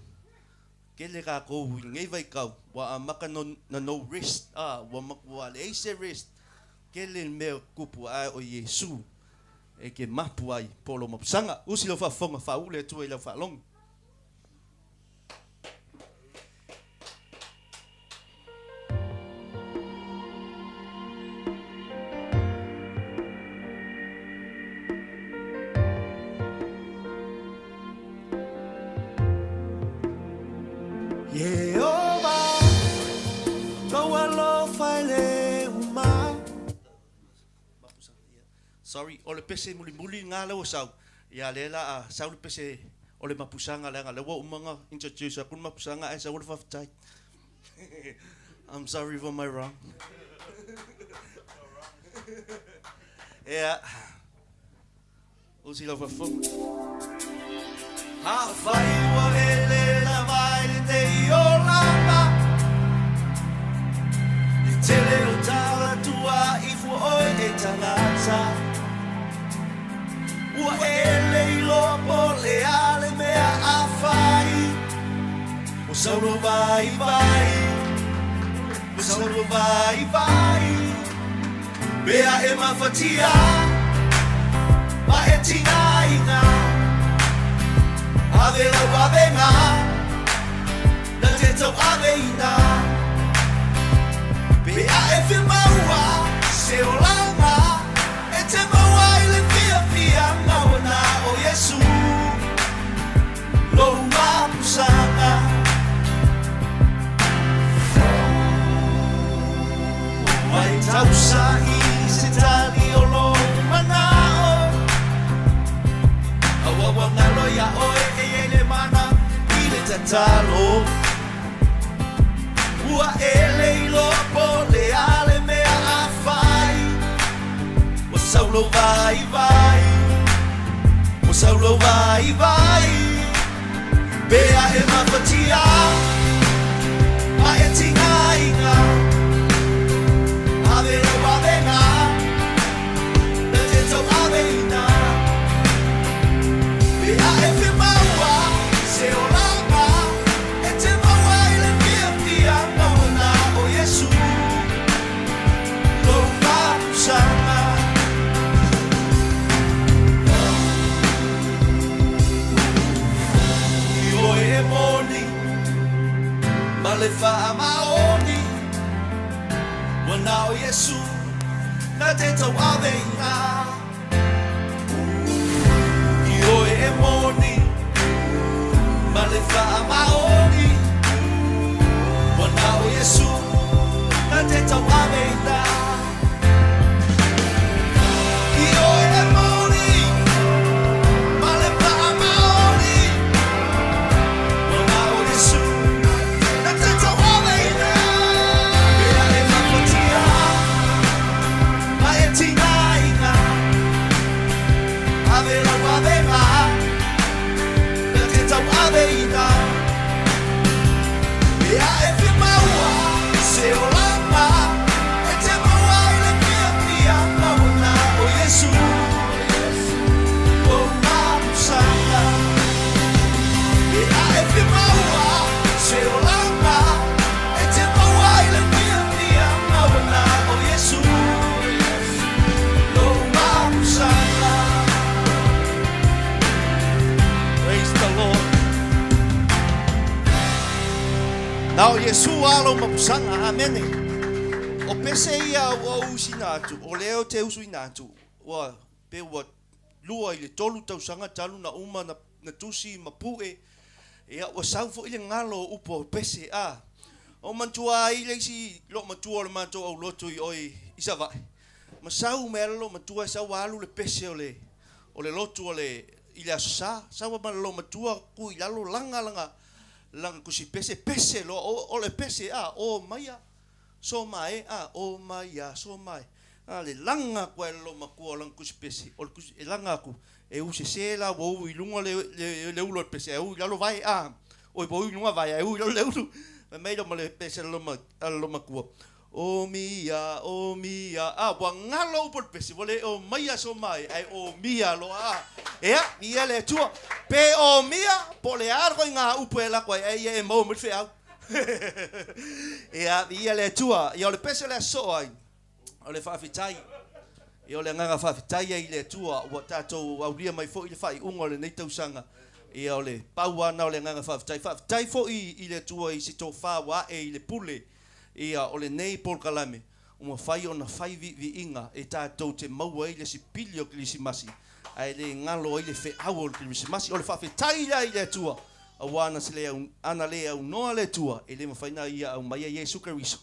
ke le ka ko ngai vai ka wa maka no rest wa makwa le se rest ke le me kupu ai o Yesu e ke mapu ai polo mapusanga usi lo fa fonga fa ule tu e lo fa long Sorry, ole pese muli ngala o sau. Ya lela sau le pese ole mapusanga la ngala wo umanga introduce akun mapusanga as I would have tight. I'm sorry for my wrong. Yeah. Usi lo fa fun. Ha fai wa ele la mai de yolanda. Tele o tala tua ifu oi e tangata. Ua ele ilo pole ale mea a fai. O sauro vai vai. O sauro vai vai. Bea e mafatia. Ma e tina ina. Ave la wavenga. Na te tau ave ina. Bea e filmaua. Se o langa. E te maua ile fia mawana o Yesu lo mapusanga mai tausa I se tali o lo manao awa ngalo ya oe e ele mana ile tatalo ua ele ilo pole ale mea afai o saulo vai vai Saulo vai vai Bea e mafatia Ma e tinga inga Ave lo wavenga Na te tau ave ina Bea e fi maua Se o langa E te maua ile fia mauna o Yesu Lo mapusanga le fa maoni wana o Yesu na te tau aveina Io e moni ma le fa maoni wana o Yesu na te tau aveina Yesu alo mapusanga amene. O pese ia o usina atu, o leo te usuina atu. Wa pe wa lua ile tolu tausanga talu na uma na tusi mapue. Ia o saufu ile ngalo upo pese a. O mantua ile si lo matua le mantua o loto i oi isava. Masau melo matua sa walu le pese o le loto le ile sa wa lo matua ku ilalo langa kusi pese lo o le pese a o maya so mai a o maya so mai a le langa ko lo makua lang kusi pese o kusi langa ku e usi sela wo ilunga le ulo pese e u ilalo vai a o bo ilunga vai e u ilalo le me lo le pese lo makua o mia a wangalo por pese vole o maya so mai ai o mia lo a ia le tua pe o mia po le argo nga upela ko e mo mo fe au ia le tua ia le pese le so ai o le fa fitai ia le nga fa fitai ia le tua o tato au ria mai fo i le fai ungo le nei tausanga ia le paua na o le nga fa fitai fo i le tua i sito fa wa e le pule ia o le nei por kalame uma fai ona fai vi inga e tatou te maua i le sipilio klisimasi ai le ngalo i le fe au klisimasi o le fa fitai ia i le tua awana se le ana le au no le tua e le mafaina ia au mai Yesu Keriso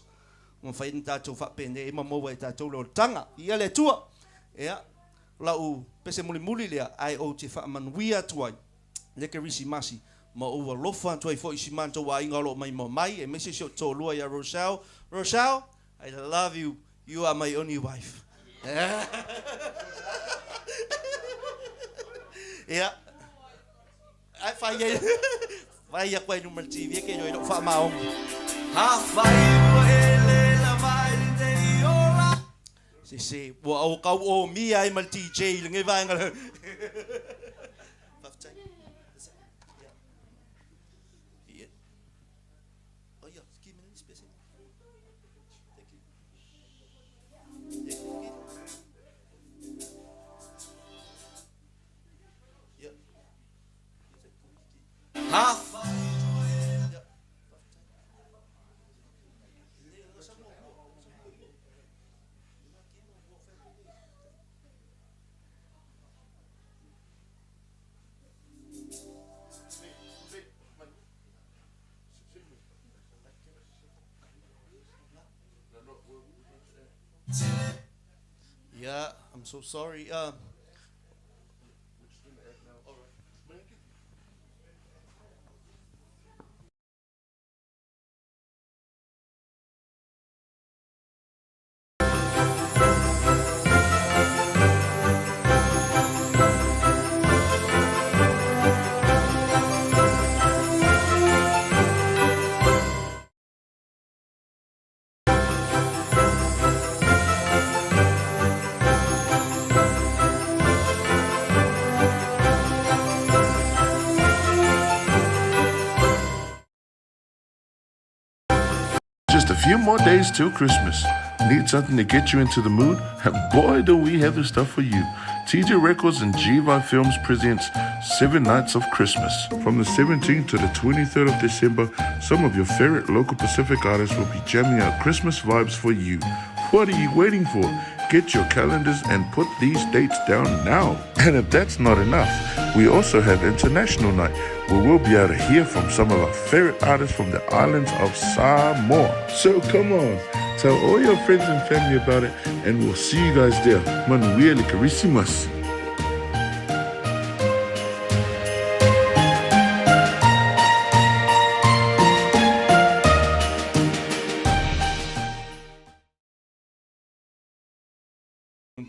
uma fai tatou fa pene e mamo e tatou lo tanga ia le tua ia la u pese muli le ai o te fa manuia tua le Kerisimasi ma over lofa toi fo isimanto wa ingalo mai e message to lua ya Rochelle I love you are my only wife yeah ai vai ya kwa number TV ke yo fa maong ha vai ele la vai de ola si wa o ka o mi ai mal TJ le ngai vai ngal Yeah, I'm so sorry. Just a few more days till Christmas. Need something to get you into the mood? Boy, do we have the stuff for you. TJ Records and G-Vai Films presents 7 Nights of Christmas. From the 17th to the 23rd of December, some of your favorite local Pacific artists will be jamming out Christmas vibes for you. What are you waiting for? Get your calendars and put these dates down now. And if that's not enough, we also have International Night, where we'll be able to hear from some of our favorite artists from the islands of Samoa. So come on, tell all your friends and family about it, and we'll see you guys there. Manuel Carisimas.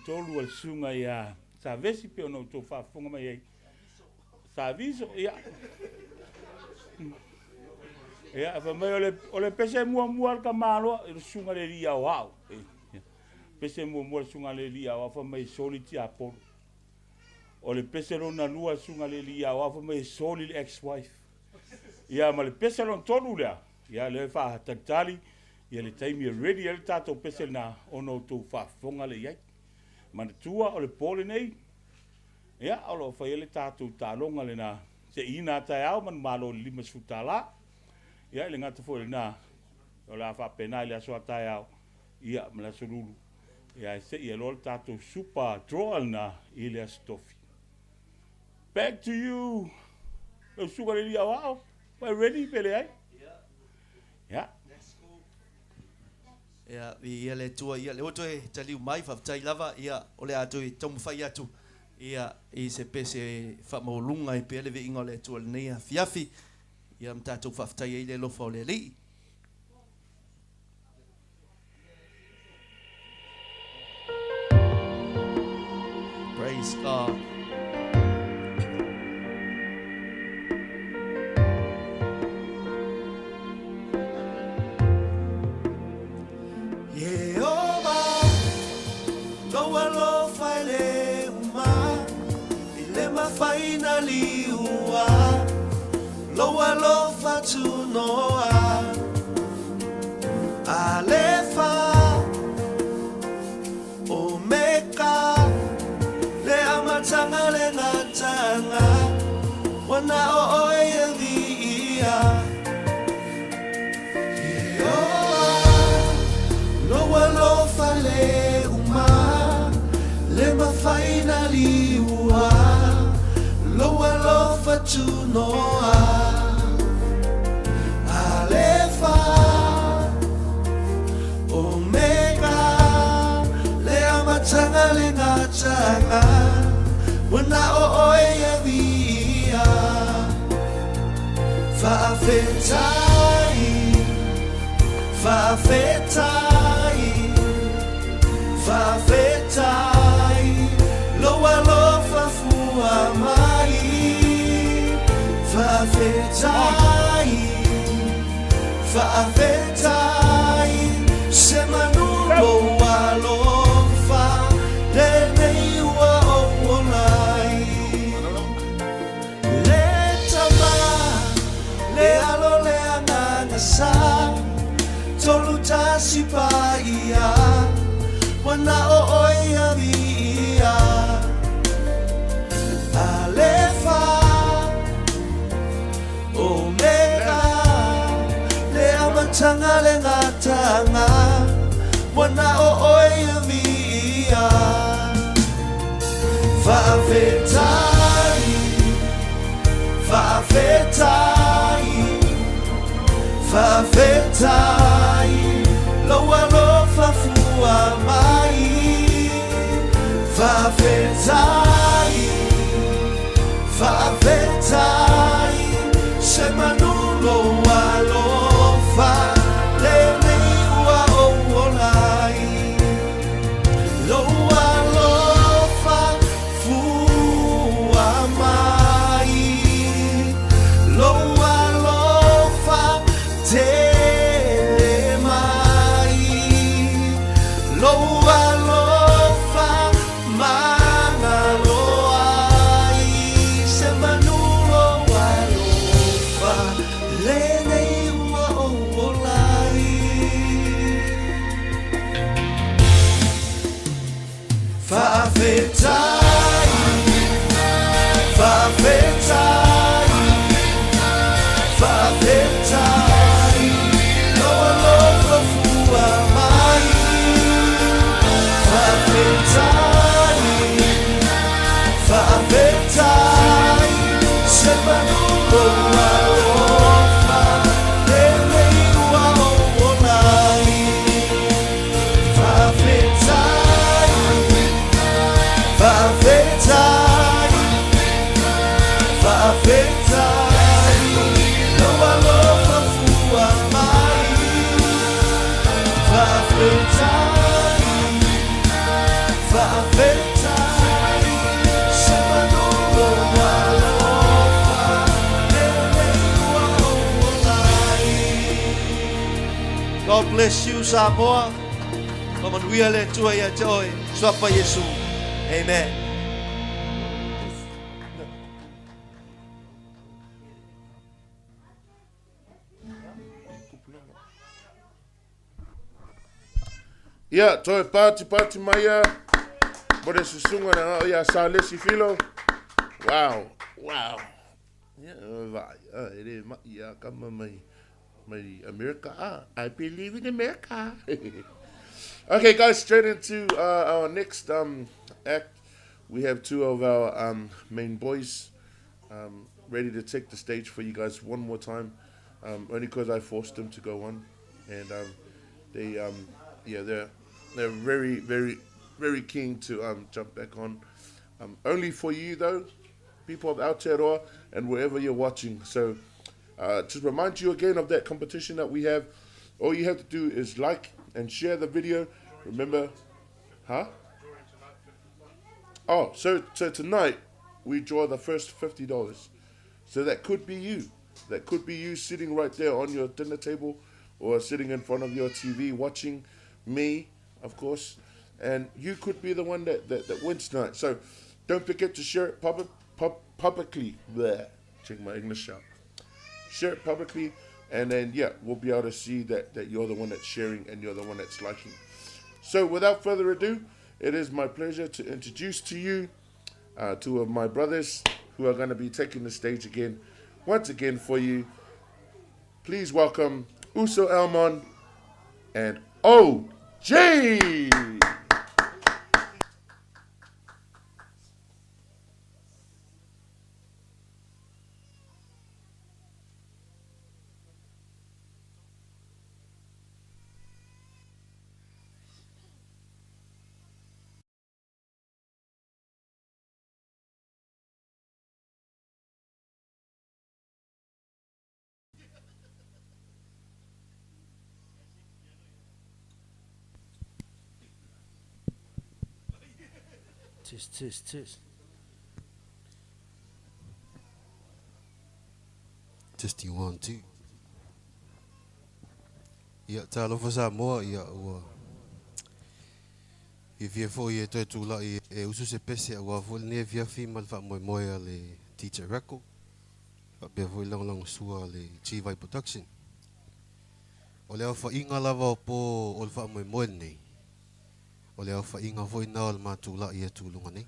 Tolu al sunga ia sa vesi pe ono to fa funga mai sa viso ia fa mai ole pese mua ka malo il sunga le lia wow pese mua sunga le lia wa fa mai soliti a por ole pese rona lua sunga le lia wa fa mai soli ex wife ia ma le pese lon tolu le ia le fa tatali ia le time ready el tato pese na ono to fa funga le ia ma tua o le pole nei ia o lo fa ele tatu talonga le na se ina ta au man malo lima sutala ia le ngata fo na o la fa pena le so tai au ia me la solulu ia se ia lo tato super troll na ile stofi. Back to you. Lo sugar ile wow. We're ready pele ai. Yeah. Ia ia le tua ia le oto e taliu mai fa tai lava ia o le atu i tomu fai atu ia i se pese fa molunga i pele ve ingo le tua le nei fiafi ia mtatu fa tai ile lo fa le li. Praise God. Finally, lower lofa to Noah, Alefa, Omega, le amatanga le ngatanga, wana oe via, lower lofa le le ma finally lower lofa to Noah, Alefa, Omega, le amatanga le ngatanga, wana oe via, fa'afetai, lower lofa fua mai, fa'afetai, se manulo alofa, le nei ua onai, le tama, le alo le anangasa, tolu tasi paia, wana oia via, Alefa, Omega, le amatanga le ngatanga, wana oia via, fa'afetai, loa lofa fua mai, fa'afetai, se manulo alofa, le nei ua onai, loa lofa fua mai, loa lofa tele mai, loa lofa mana loai, se manulo alofa, le nei ua onai, fa'afetai, loa lofa fua mai, fa'afetai, se manulo alofa, le nei ua onai, fa'afetai, loa lofa fua mai, fa'afetai, se manulo alofa, le nei ua onai. God bless you, Samoa. Come on, we are let to ya joy. Swapa Yesu. Amen. Ia, toi pati maia. Bode susunga na ia sa lesi filo. Wow. Ia, vai. Ere mai ia kama mai. America. I believe in America. Okay, guys, straight into our next act. We have two of our main boys ready to take the stage for you guys one more time. Only because I forced them to go on, and they're very, very, very keen to jump back on. Only for you though, people of Aotearoa and wherever you're watching. So to remind you again of that competition that we have, all you have to do is like and share the video. Remember, so tonight we draw the first $50. So that could be you. That could be you sitting right there on your dinner table or sitting in front of your TV watching me, of course. And you could be the one that wins tonight. So don't forget to share it publicly. Bleh. Check my English out. Share it publicly, and then, we'll be able to see that you're the one that's sharing and you're the one that's liking. So without further ado, it is my pleasure to introduce to you two of my brothers who are going to be taking the stage again, once again for you. Please welcome Uso Elmon and OG. Tis. Testing 1, 2. Ia talofa sa moa ia ua. Ia fo ia toi tula e usu se pese ua fo ne via fi mal fa moe le teacher record. Fa be fo long sua le G-Vai production. O le fa inga lava po o fa moe nei. O le fa inga fo ina o ma tula ia tulunga nei.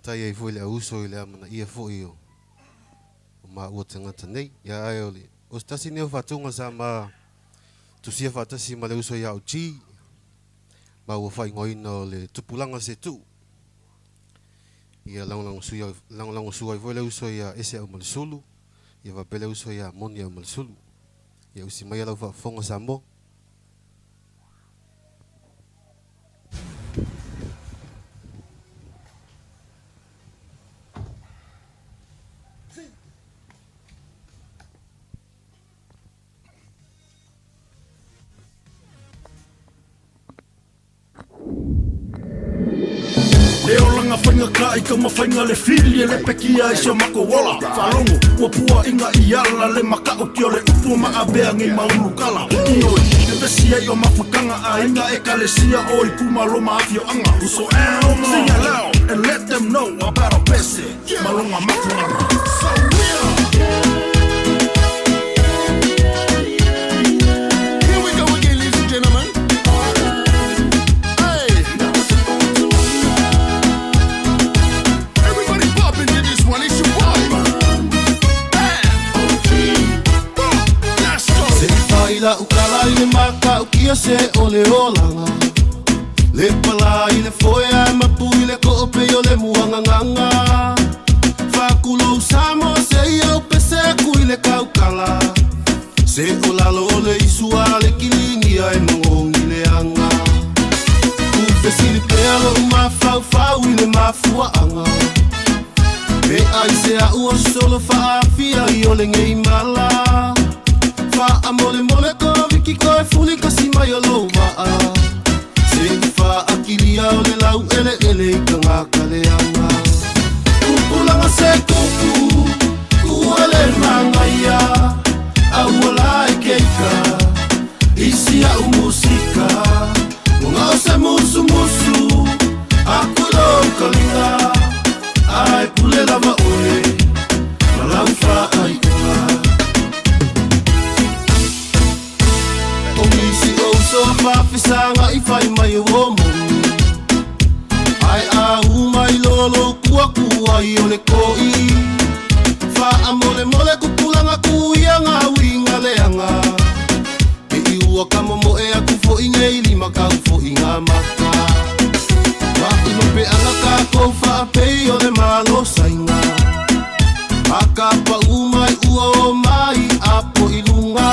Tai ai foi le uso le amana ia foi o ma o tangata nei ia ai ole o stasi ne fatunga sa ma tu sia fatasi ma le uso ia o G ma o fai ngoina le tupulanga se tu ia lang suai foi le uso ia ese o mal sulu ia va pele uso ia monia o mal sulu ia usi mai la fa fonga sa mo. Whainga ka i ka mawhainga le whiri e le pekia i sio mako wala Whalongo, ua pua inga i ala le maka o kio le upu ma abea ngi maulu kala I oi, te pesi ai o mawhakanga a inga e ka le sia o I pumaloma afio anga Uso Elmo, sing it loud and let them know about a pese Malonga mafuanga So here we go again, ladies and gentlemen. La ukala ile maka ukia se ole olanga Le pala ile foya mapu ile koope yo le muanganganga Fakulo usamo se yo pese ku ile kaukala Se olalo ole isua le kilingia e mongongi le anga Ufesi le pealo umafau ile mafua anga Me aise a ua solo faafia i ole ngei mala Fa amole mole ko viki ko e fuli ko si mai o lo va Se fa akilia o le lau ele I ka ngaka le anga Kupulanga se kupu Kuale mangaia Awala e keika Isi a musika Munga o se musu Akulo kalinga Ai pule lava ole Malau fa ai ua So fafisanga ifai mai womo Ai a mai lolo kua i ole koi Fa mole mole kupulanga kuianga winga leanga e iua kamo mo e aku fo inga ili maka fo inga maka wa ino pe anga ka ko fa pe o le malo sainga aka pa umai ua o mai apo ilunga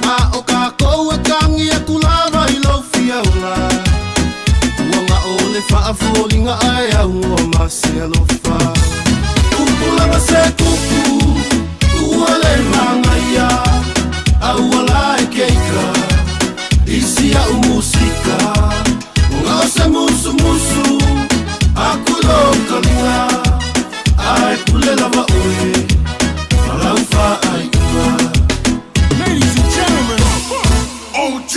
a o ka ko e kangi e kulava I lo fia una uanga o le fa folinga ai au o masi alofa kupulanga se kupu uale mangaya au ala e keika isi au musika ngao se musu musu aku lo kalinga ai pule lava oe alaufa ai ua. Ladies and gentlemen, OG!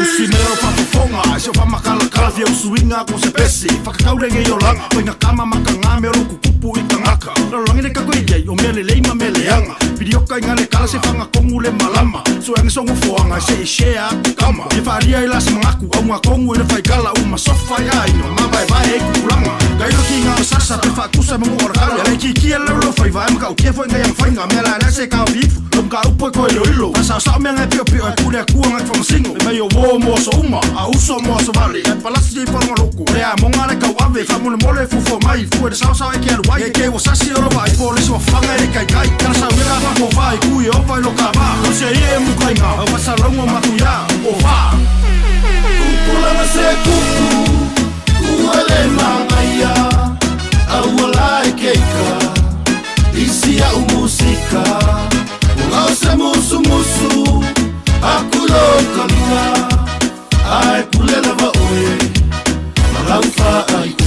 Usinero whapafonga, se whamakalakala fia usuinga ko se pese whakakaurenge I o langa, poinga kama makanga me o roku kupu I tangaka Rarangi ne kako iei, o mele leima me leanga Pirioka I ngale kala se whanga kongu le malama So yangi songo foanga, se I share aku kama I wharia I lasa mangaku, au ngā kongu I le whaikala U masofa ya ino, mabai vai e kukulanga Kairo ki ngā sasa, pe whakusa mungu orakala Ya leiki kia lalo whaiva, ema ka ukia fo inga yang whainga Mela nese ka vifu, lom ka upo ko ilo ilo Pasao sao mea ngai pio pio, e kule kua ngai whamasingo E mai o wo mo so uma, a uso mo so vale E palasi I whanga loko, rea monga le kau ave Whamone mole fufo mai, fu e de sao sao e ke aluai E ke o sasi o rowa, I po lesi wa whanga e kai kai Kana sao mea whamo vai, kui o vai lo ka wā Ko se ie e mukai ngā, au wasa launga matu ya, o wā Kupulanga se kupu, uale mangaya Au ala e keika, isi au musika Ngau se musu musu, aku lo kalinga Ai pule lava oe, malaufa ai ua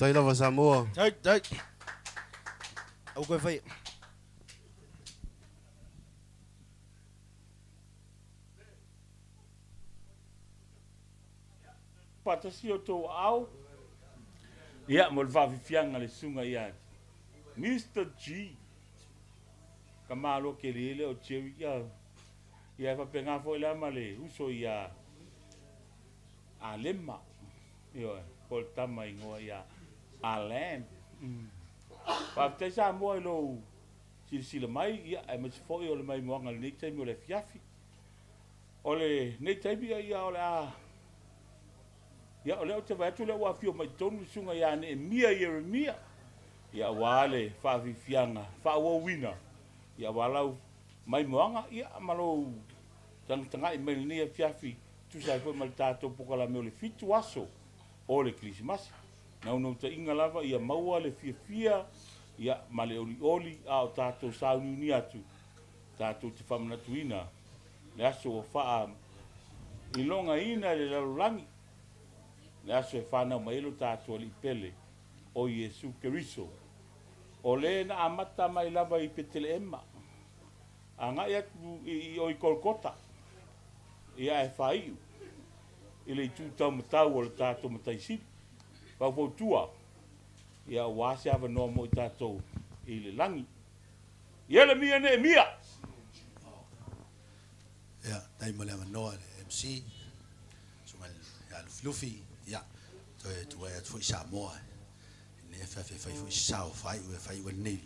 Tai lava Samoa. Tai. Au koe whai. Patasi o tō au. Ia, mo le whawhiwhianga le sunga ia. Mr. G. Ka mālo ke lele o tēwi ia. Ia whapenga fo ila ma le uso ia. A lema. Ia, pol tama ingoa ia. A land. Whawhitai sa mua ilo sila mai ia. E masi fo i o le mai moanga le nei taimi o le fiafi. O le nei taimi ia o le a. Ia o leo te waitu leo wafio mai tonu sunga ia ne mia Yeremia. Ia wale whawhiwhianga, whawawina. Ia walau mai moanga, ia malo tanga I mai nia fiafi. Tu sai foi mal tato pokala me o le fitu aso o le Krismasi. Nau nau ta inga lava ia maua le fia ia male oli a o tato sauni ni atu. Tato te whamana tuina. Le aso o wha ilonga ina le lalulangi. Le aso e whanau maelo tātua li pele o Iesu Keriso. O le na amata mai lava I petele ema. A ngai atu o I Kolkota. Ia e whaiu. I le tū tau matau o le tātou mataisiri. Pau tua. Ia wāse awa noa mo I tātou I le langi. Ia le mia ne mia. Ia, tai mo le amanoa le MC. Sunga le fluffy. Ja, tu e tu Samoa. Ne fa fu sao fai u nei.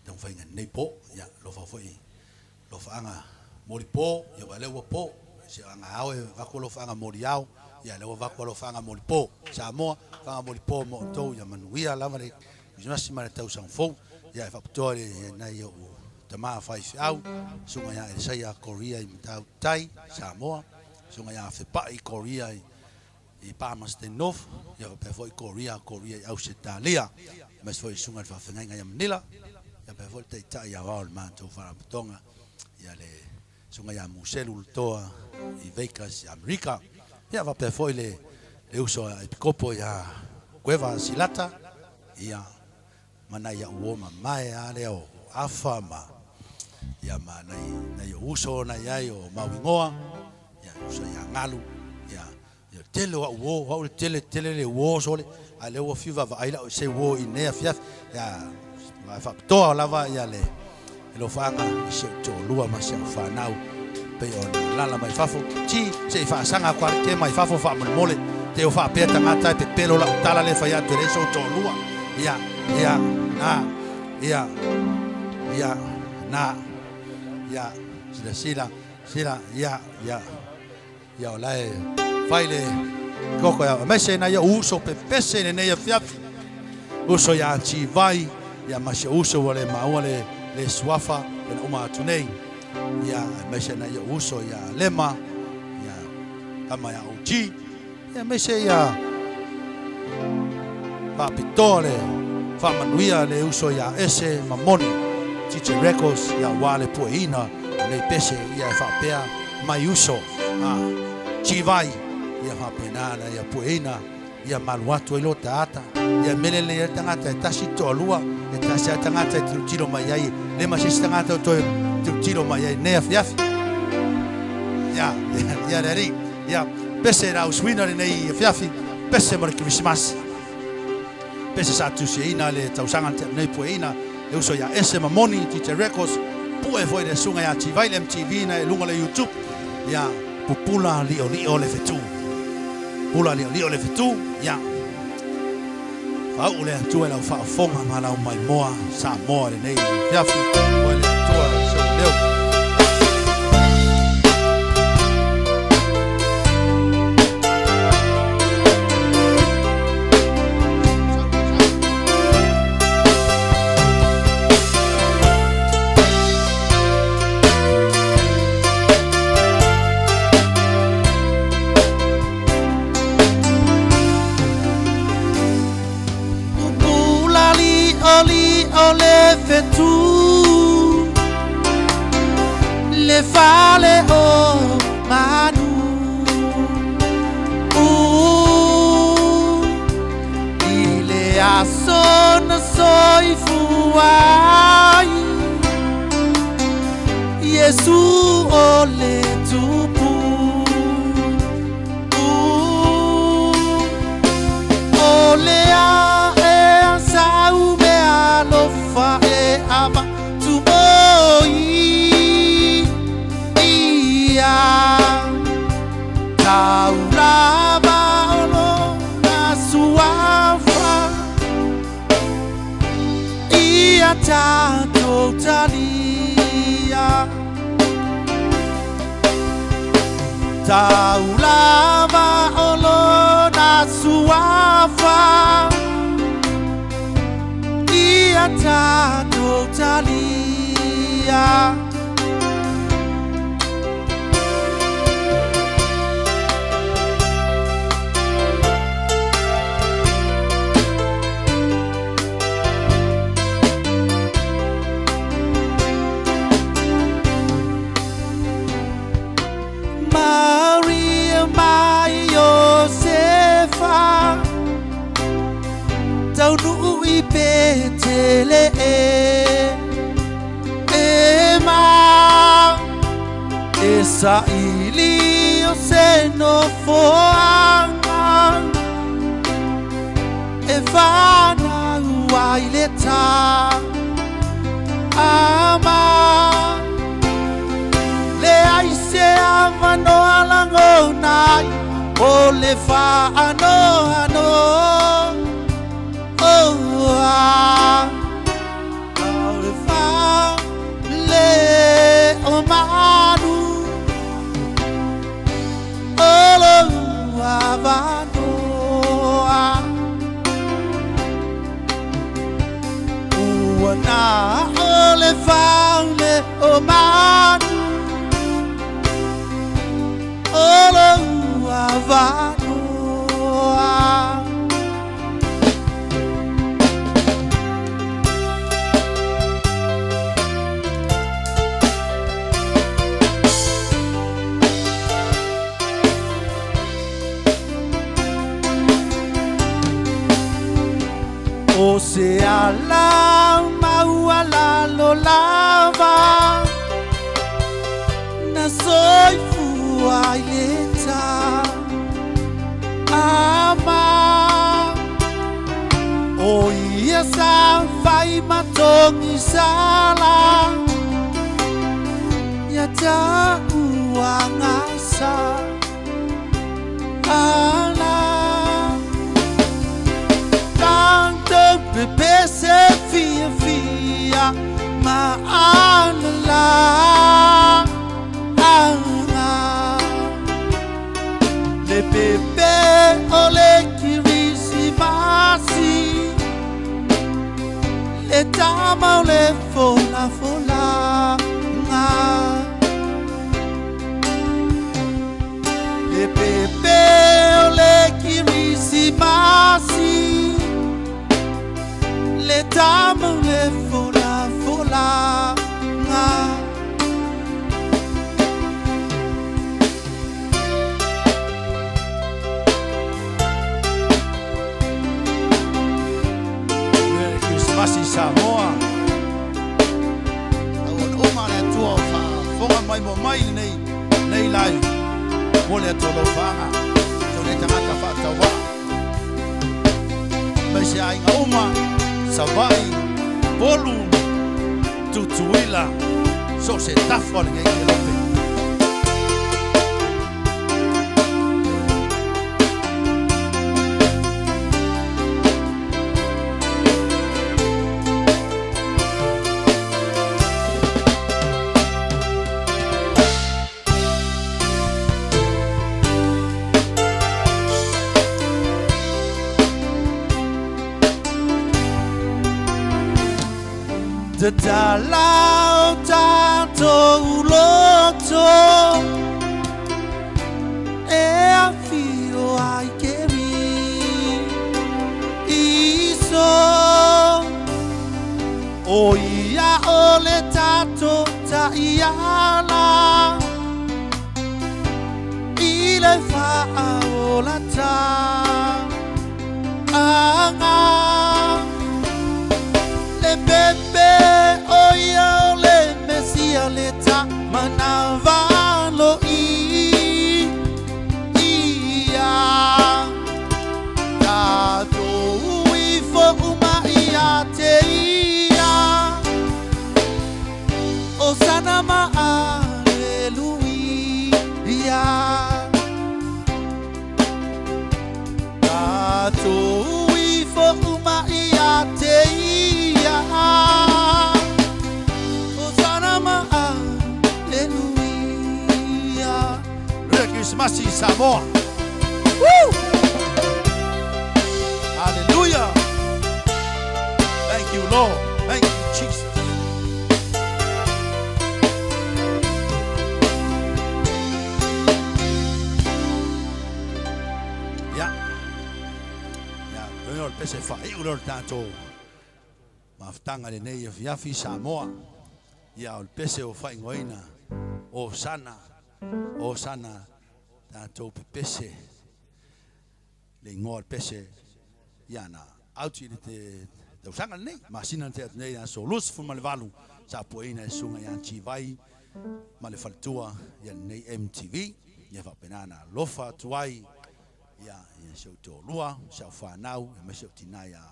Tong fai ngan nei po, ja, lo fa anga mori po, ya wale wa po. Se anga au e va ko lo fa anga mori au, ya le va ko lo fa anga mori po. Samoa fa anga mori po mo to ya manuia la mare. Jona si mare tau sang fo, ya fa tore na yo tama fai au. Sunga ya e sai a Korea I tau tai Samoa. Sunga ya fe pa I Korea I Palmas de North, ia pe foi Korea I Australia, mas foi sunga fa fenga ia Manila, ia pe foi te tai ia al manto fa tonga, ia le sunga ia muselu toa I Vegas America, ia va pe foi le uso I kopo ia cueva silata, ia mana ia uoma mai ale o afa ma ia ma nai uso na ia o mawingoa, ia uso ia ngalu, ia tele wa wo wa tele le wo sole a le wo fiva va ila se wo ine afia ya ma fa to lava ya le lo fanga se to lua ma se fa nau pe on la mai fafo ti se fa sanga kwa ke mai fafo fa mole te o fa pe tanga ta pe pelo la tala le fa ya te so to lua ya na ya sila ya la faile koko ya mese na ya uso pe pese ne ya fiafi uso ya G-Vai ya mashe uso wale maole le swafa na uma tunei ya mese na ya uso ya lema ya kama ya uji ya mese ya papitole famanuia le uso ya ese mamoni Teacher Records ya wale puina le pese ya fapea mai uso G-Vai ya fapenana ya puina ya maluatu ilo taata ya melele ya tangata tashi tolua ya tashi tangata tiro mayai le masis tangata to tiro mayai ne afiafi ya dari ya pese na uswina ne afiafi pese mar Christmas pese sa tu seina le tausanga ne puina e uso ya ese mamoni Teacher Records pue foi de sunga ya G-Vai le MTV na lunga le YouTube ya pupula lio le fetu pula lio le fetu ya fa ule tu la fa fonga mala o mai moa sa moa le nei ya fi ole tu so leo le fetu le fale o manu ile asona soifuai Yesu ole tupu ole a sau me alofa e ava tumoi ia taulava olo na suafa ia tato talia taulava olo na suafa ia tato talia Maria mai Josefa tau nu i petele ema esa ili o seno foanga evana waileta ama le aise amano alango nai o le fa ano le o manu olo avanoa uana ole faule o manu olo avanoa o se ala maua la lo lava na soy fuaileta ama o ia sa vai matongi sala ya ta uangasa ala tanto pepese fia ma ala le pepe ole kirisi masi le tama ole fola nga le pepe ole kirisi masi le tama ole fola nga Masi Samoa Awan uma le tua fa fonga mai mo mai nei lai mo le tolo fanga to le tangata fa tawa Masi ai uma savai bolu tutuila so se tafon ngai lope Te talau tato uloto e a fio ai kemi iso o ia ole tato ta iala ile fa ola ta anga le bebe oia le mesia le ta manavalo ia tato uifo uma ia te ia osana ma aleluia tato uifo uma ia te ia osana ma aleluia Masi Samoa Woo! Hallelujah Thank you Lord Thank you Jesus Unor pese fai unor tanto maftanga le nei fiafi Samoa ia ol pese o fai ngoina o sana tanto pese le ngor pese iana auti te usanga nei masina te nei na solus fu malvalu sa poina sunga ia G-Vai male faltua ia nei MTV ia fa penana lofa tuai ia so to lua sa fa nau me so tinaya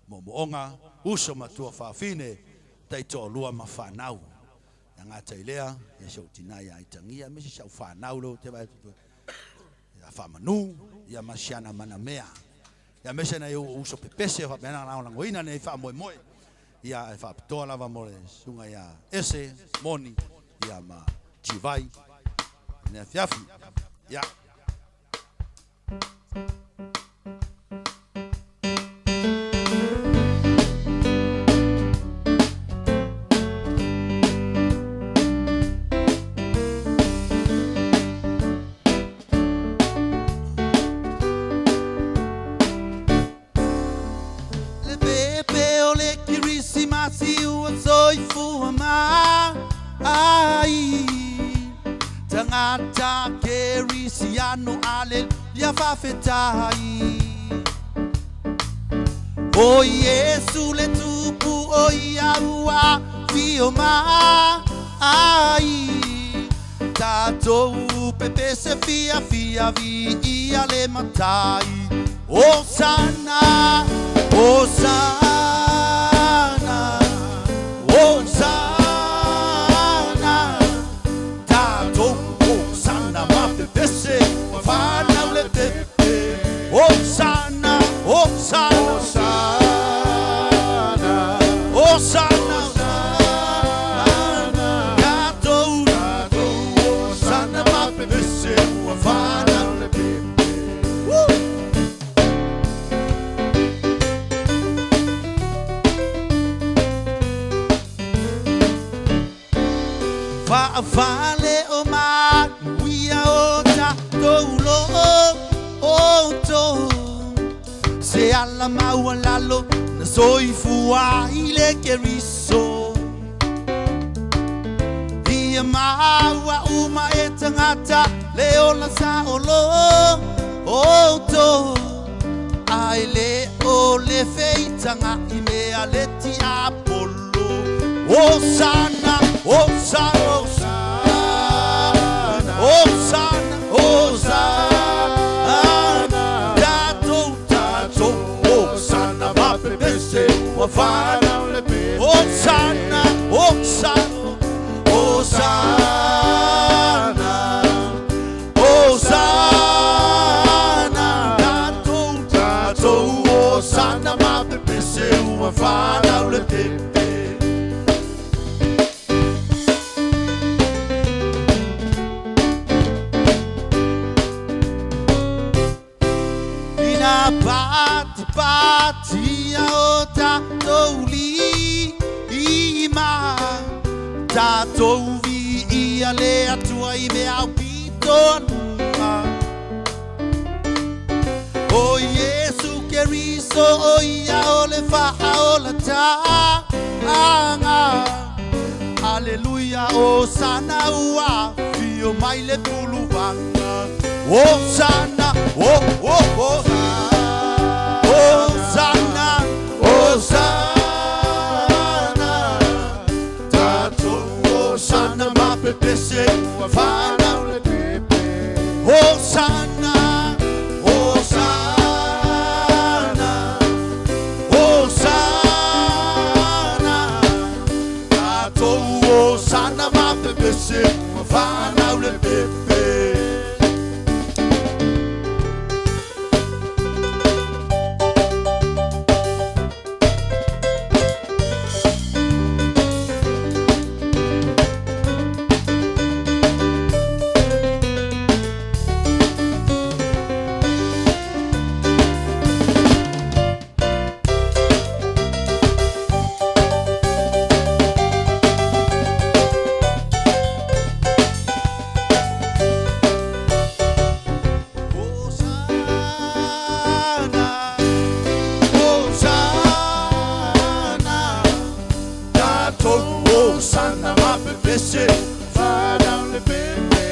momoonga uso matua fa fine tai to lua ma fa nau nga tailea ia so tinaya itangia me so fa nau lo te vai ia fa manu ia masiana manamea ia me sena eu uso pepese fa bena na ngoina nei fa moi ia fa to lava mole sunga ia ese moni ia ma G-Vai ne fiafi ia Tangata kerisiano aleluia fafetai O Yesu le tupu o iaua fioma ai Tatou pepe se fia vi ia le matai. Osana, Osana, Osana. Tato, Osana, mapepese, wafana ule pepe. Osana, Osana, Osana, Osana. Vale o mar, wia o tolo o to. Se alla maua lalo, na soifua ile keriso. Ia maua uma e tangata, leo la sa olo o to. Ai le o le feitanga I mea le ti apolo. Osana, Osana, Osana, Osana, Tato, Tato, Osana, mapepese, wafana ule pepe. Osana, Osana, Osana, Osana, Tato, Tato, Osana, mapepese, wafana ule pepe. Pati pati o tato li ima tato vi ia le atua I me au pitona. O Yesu keriso o ia o le fa o la ta. Aleluia o sana ua fio mai le puluvanga. O sana o Hosanna, Hosanna, Tato, Hosanna, mapepese, wafana ule pepe. Hosanna, Hosanna, Hosanna, Tato, Hosanna, mapepese, wafana ule pepe.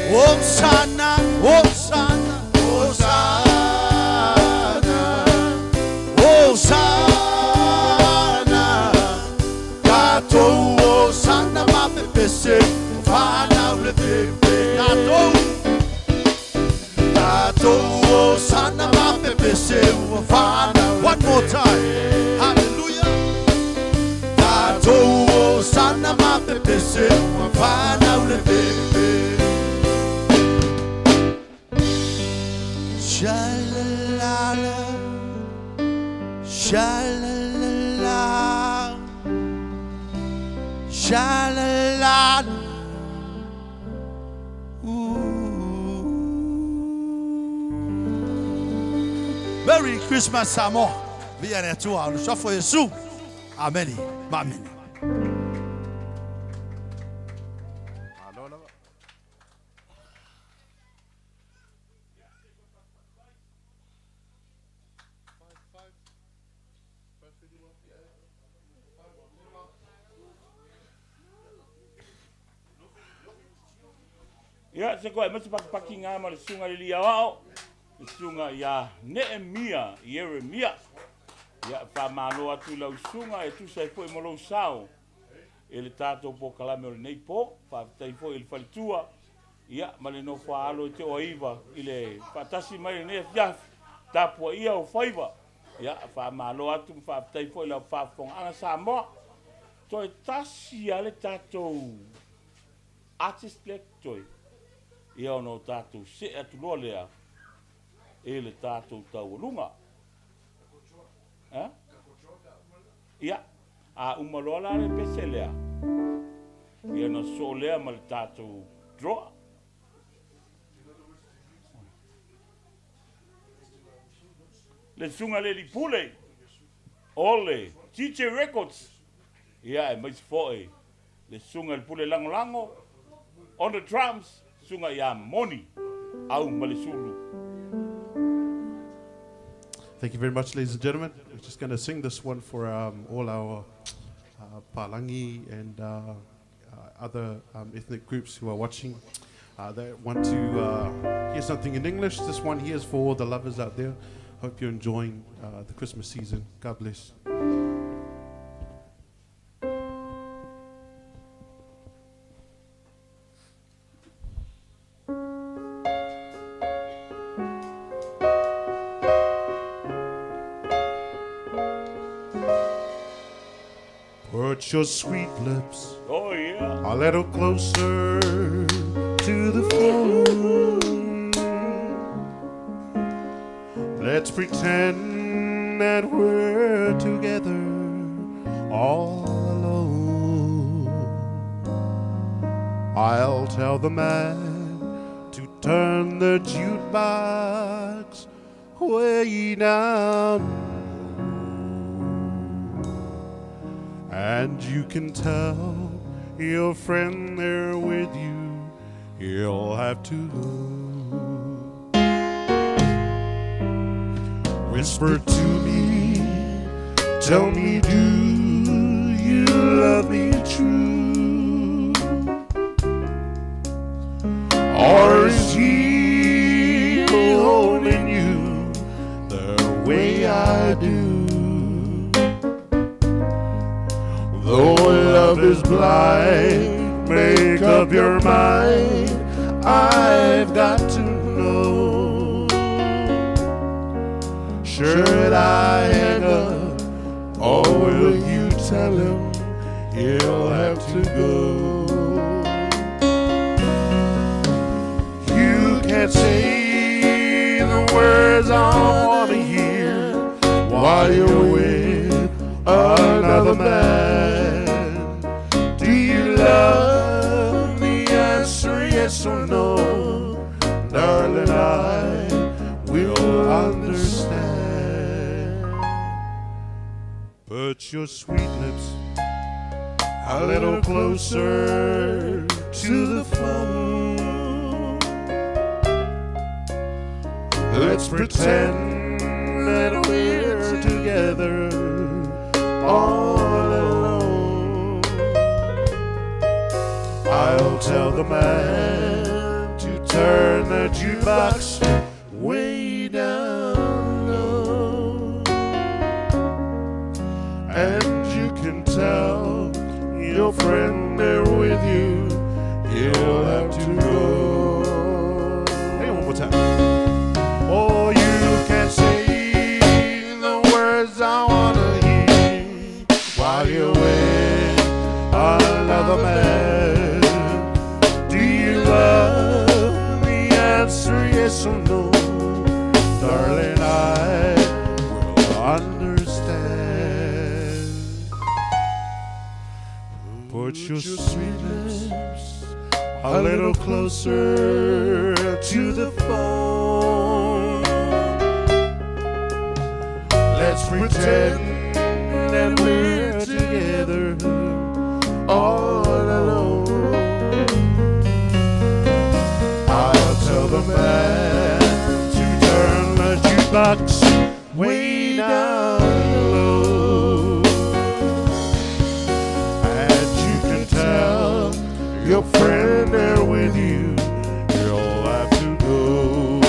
Hosanna, Hosanna, Hosanna, Hosanna, Gato, Hosanna, mapepese, wafana ule pepe. Gato, Hosanna, mapepese, wafana. One more time, hallelujah. Gato, Hosanna, mapepese, wafana ule pepe. Sha-la-la-la, sha-la-la-la, sha-la-la-la. Merry Christmas, Samoa. Vi är rätt och nu får Jesus. Amen. Amen. Ya, se koe mata pakipaki ngā ma le sunga le lia wao. Le sunga ya Nehemia, Yeremia. Ya, whamano atu lau sunga e tu sai fo I molo sao. E le tātou po kalame o le nei po, whaafitai fo I le whalitua. Ia, ma le no whaalo te o iwa, i le whatasi mai ne fiafi, tapua ia o whaiva. Ia, whamalo atu, whaptai fo i la whapong anga sa moa. Toi tasi ale tātou artist lek toi. Ia ono tātou se atu loa lea, e le tātou taualunga. Ia, a umaloa la le pese lea. Ia na so lea ma le tātou draw. Le sunga le li pule. Ole, DJ Records. Ia, e mais foe. Le sunga le pule lango lango. On the drums, sunga ia moni. Au malisulu. Thank you very much, ladies and gentlemen. We're just going to sing this one for all our Palangi and other ethnic groups who are watching. They want to hear something in English. This one here is for all the lovers out there. Hope you're enjoying the Christmas season. God bless. Put your sweet lips a little closer to the phone. Let's pretend that we're together all alone. I'll tell the man to turn the jukebox way down. And you can tell your friend there with you, he'll have to go. Whisper to me, tell me, do you love me true? Or is he holding you the way I do? Though love is blind, make up your mind, I've got to know. Should I hang up, or will you tell him he'll have to go? You can't say the words I want to hear while you're with another man. Do you love me? Answer yes or no. Darling, I will understand. Put your sweet lips a little closer to the phone. Let's pretend that we're together all alone. I'll tell the man to turn the jukebox way down low. And you can tell your friend there with you, he'll have to go. Hey, one more time. Oh, you can say the words I wanna hear while you're with another man. Do you love me? Answer yes or no. Darling, I will understand. Put your sweet lips a little closer to the phone. Let's pretend that we're together all alone. I'll tell the man to turn the jukebox way down low. And you can tell your friend there with you, you'll have to go.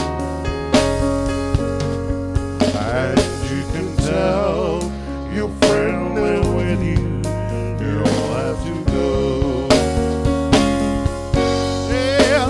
And you can tell your friend there with you, you'll have to go. Yeah,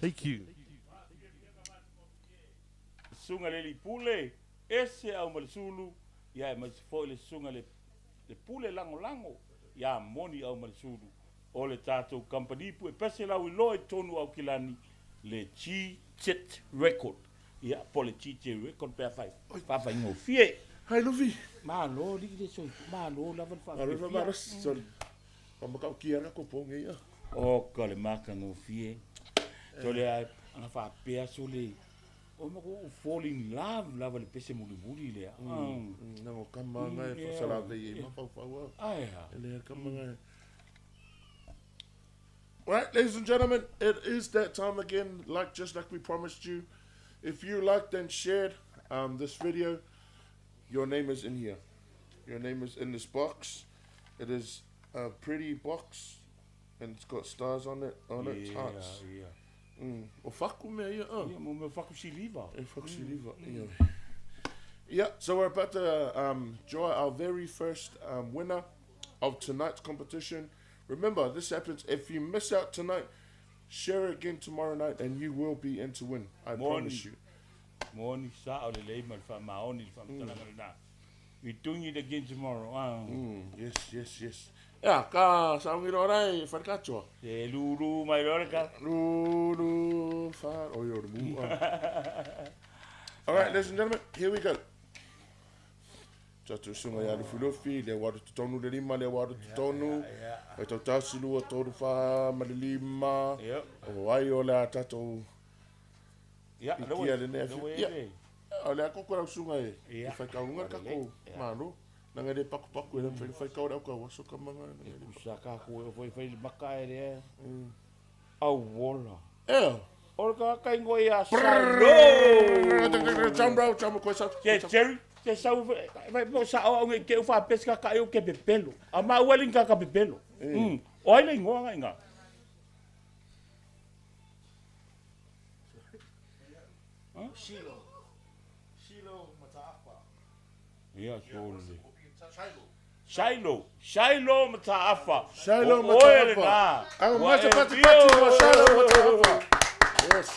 Thank you. Sunga le li pule, ese au malasulu, ia e masifo le sunga le pule lango, ia moni au malasulu. O le tātou company pu e pese lau I loe tonu au kilani le Tejit record. Ia po le Tejit record pea whai ngō fie. Hai Luffy. Malo, li le soi, malo lava le whai Aro maras, sorry. Pamakau kia rako ponge ia. O ka le maka ngō fie. So le anga wha pea so le o mako falling in love lava le pese muli lea. Nango kamanga e whasalave I mawhau. Aia. Ele kamanga e. Right, ladies and gentlemen, it is that time again, just like we promised you. If you liked and shared this video, your name is in here. Your name is in this box. It is a pretty box, and it's got stars on it, hearts. O whaku mea ia. Ia, mo me whaku si liva. E whaku si liva, Yeah, so we're about to draw our very first winner of tonight's competition. Remember, this happens, if you miss out tonight, share it again tomorrow night and you will be in to win. I promise you. Morning, Saturday, late, from my own, we're doing it again tomorrow. Yes. Yeah, ka saungi rorai whakatua. E lulu mai roraka. Lulu wha o yo mu. All right, ladies and gentlemen, here we go. Tatu sunga ya rufulofi, le wadu tutonu le lima, le wadu tutonu. E tau tasilu o toru wha ma le lima. O ai o le tatou. Ikia le nefi. O le ako kora sunga e. I whaikaunga kako mano. Nanga re paku e whai kaore au ka waso ka manga. Usaka ko e whai maka e rea. Au wola. Ora ka kai ngoi a salo. Chambro koe sa. Jerry. Ke sau vai mo sa o nge ke fa pesca ka eu ke bebelo. A ma weling ka bebelo. Oi le ngoa nga. Shilo Mataafa. Yeah, Shiloh Mataafa. Shiloh Mataafa. Yes.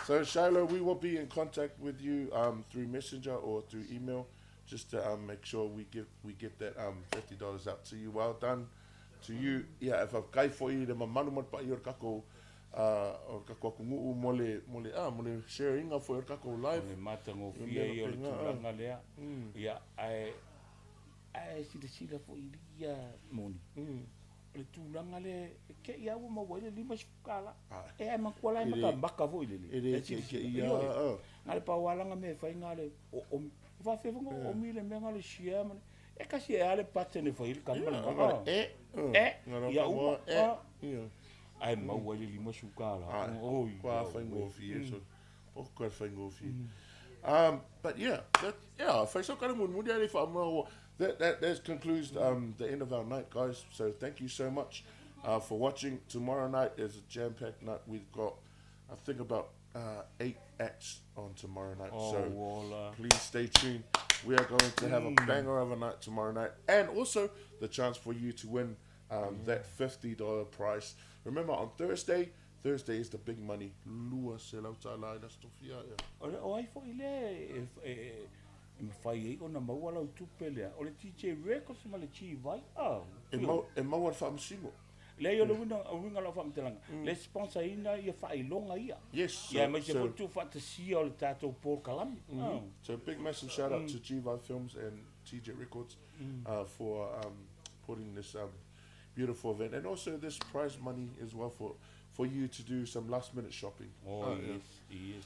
So Shiloh, we will be in contact with you through Messenger or through email, just to make sure we get that $50 out to you. Well done to you. Yeah, if I've kai for you, the manu mat pa yor kako or kako kungu mole sharing of your kako live. Matango fia yor tulanga lea. Yeah, I see for ilia moni. Le tulanga le ke ia wo mo wele lima skala e ma kwala ma ka vo ile le ke ia ngale pa walanga me fa ngale o va fe ngo o mi le me ngale shia ma e ka si ale patene fo il kamba ya u ai ma wele lima skala o kwa fa ngo fi so o kwa fa ngo fi but yeah fa so kana mun mundial fa mo That concludes the end of our night, guys. So thank you so much for watching. Tomorrow night is a jam-packed night. We've got, I think, about 8 acts on tomorrow night. So please stay tuned. We are going to have a banger of a night tomorrow night. And also the chance for you to win that $50 prize. Remember, on Thursday is the big money. Lua selauta lai na stofia. O ai fo ile me fai o na mawala tu pelea o le DJ Records ma le G-Vai e mawal fa msimo le yo le winga la fa mtelanga le sponsor ina ia fai longa ia yes me se tu fa te si o le tato por kalami so big massive shout out to G-Vai Films and TJ Records for putting this beautiful event, and also this prize money as well for you to do some last minute shopping. Yes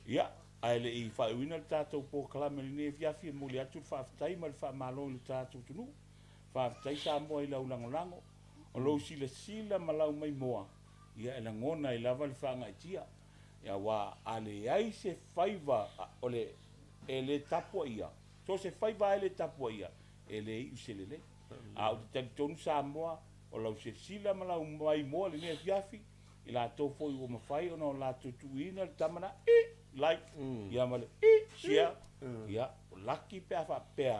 yeah. Ai le I fa wina le tatou po kalame le ne fiafi mo le atu fa fatai ma le fa malo le tatou tunu fa fatai sa mo I lau lango o lo sila ma lau mai moa ia e ngona I lava le fa ngaitia ia wa ale ai se faiva o le ele tapo ia so se faiva ele tapo ia ele I uselele a o te tonu sa moa o lo sila ma lau mai moa le ne fiafi I la to fo I o mafai o no la tutuina le tamana ia male sia ia laki pe fa pe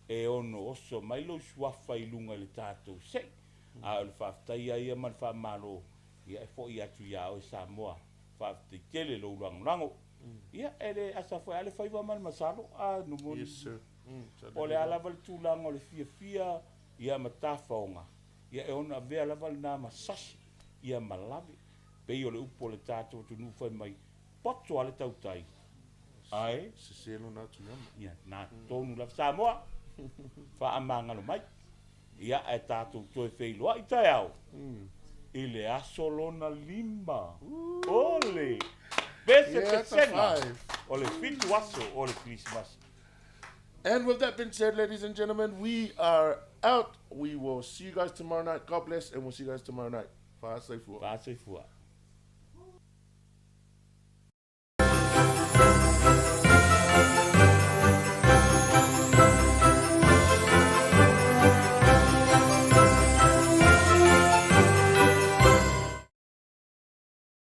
e ono oso mai lo swafa I lunga le tatou sei a le fa tai ia man fa malo ia e fo'i atu ia o Samoa fa'afeteitele lou lagolango ia e le asa foi ale faiva ma le masalo a numoni Yes, sir. o le a lava le tulaga o le fiafia ia ma tafaoga ia e ona avea lava lenā masasi ia malave pei o le upu o le tatou atunuu fai mai poto a le tautai ae Seselo na tu yama. ia na tonu lava Samoa fa'amagalo mai ia e tatou toe feiloa'i taeao i le aso lona 5 ole pese Yeah, pesega 5. o le fitu aso o le Christmas. And with that being said, ladies and gentlemen, we are out. We will see you guys tomorrow night. God bless, and we'll see you guys tomorrow night. Fa'asaifua. Fa'asaifua.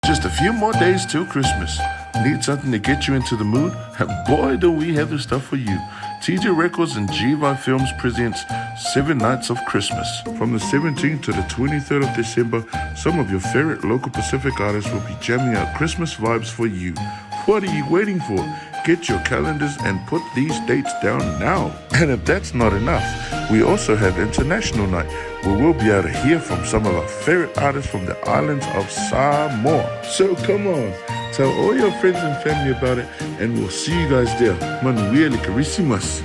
Just a few more days till Christmas. Need something to get you into the mood? And boy, do we have the stuff for you. Tejit Records and G-Vai Films presents 7 Nights of Christmas. From the 17th to the 23rd of December, some of your favorite local Pacific artists will be jamming out Christmas vibes for you. What are you waiting for? Get your calendars and put these dates down now. And if that's not enough, we also have International Night, where we'll be able to hear from some of our favorite artists from the islands of Samoa. So come on, tell all your friends and family about it, and we'll see you guys there. Manuel Carisimas.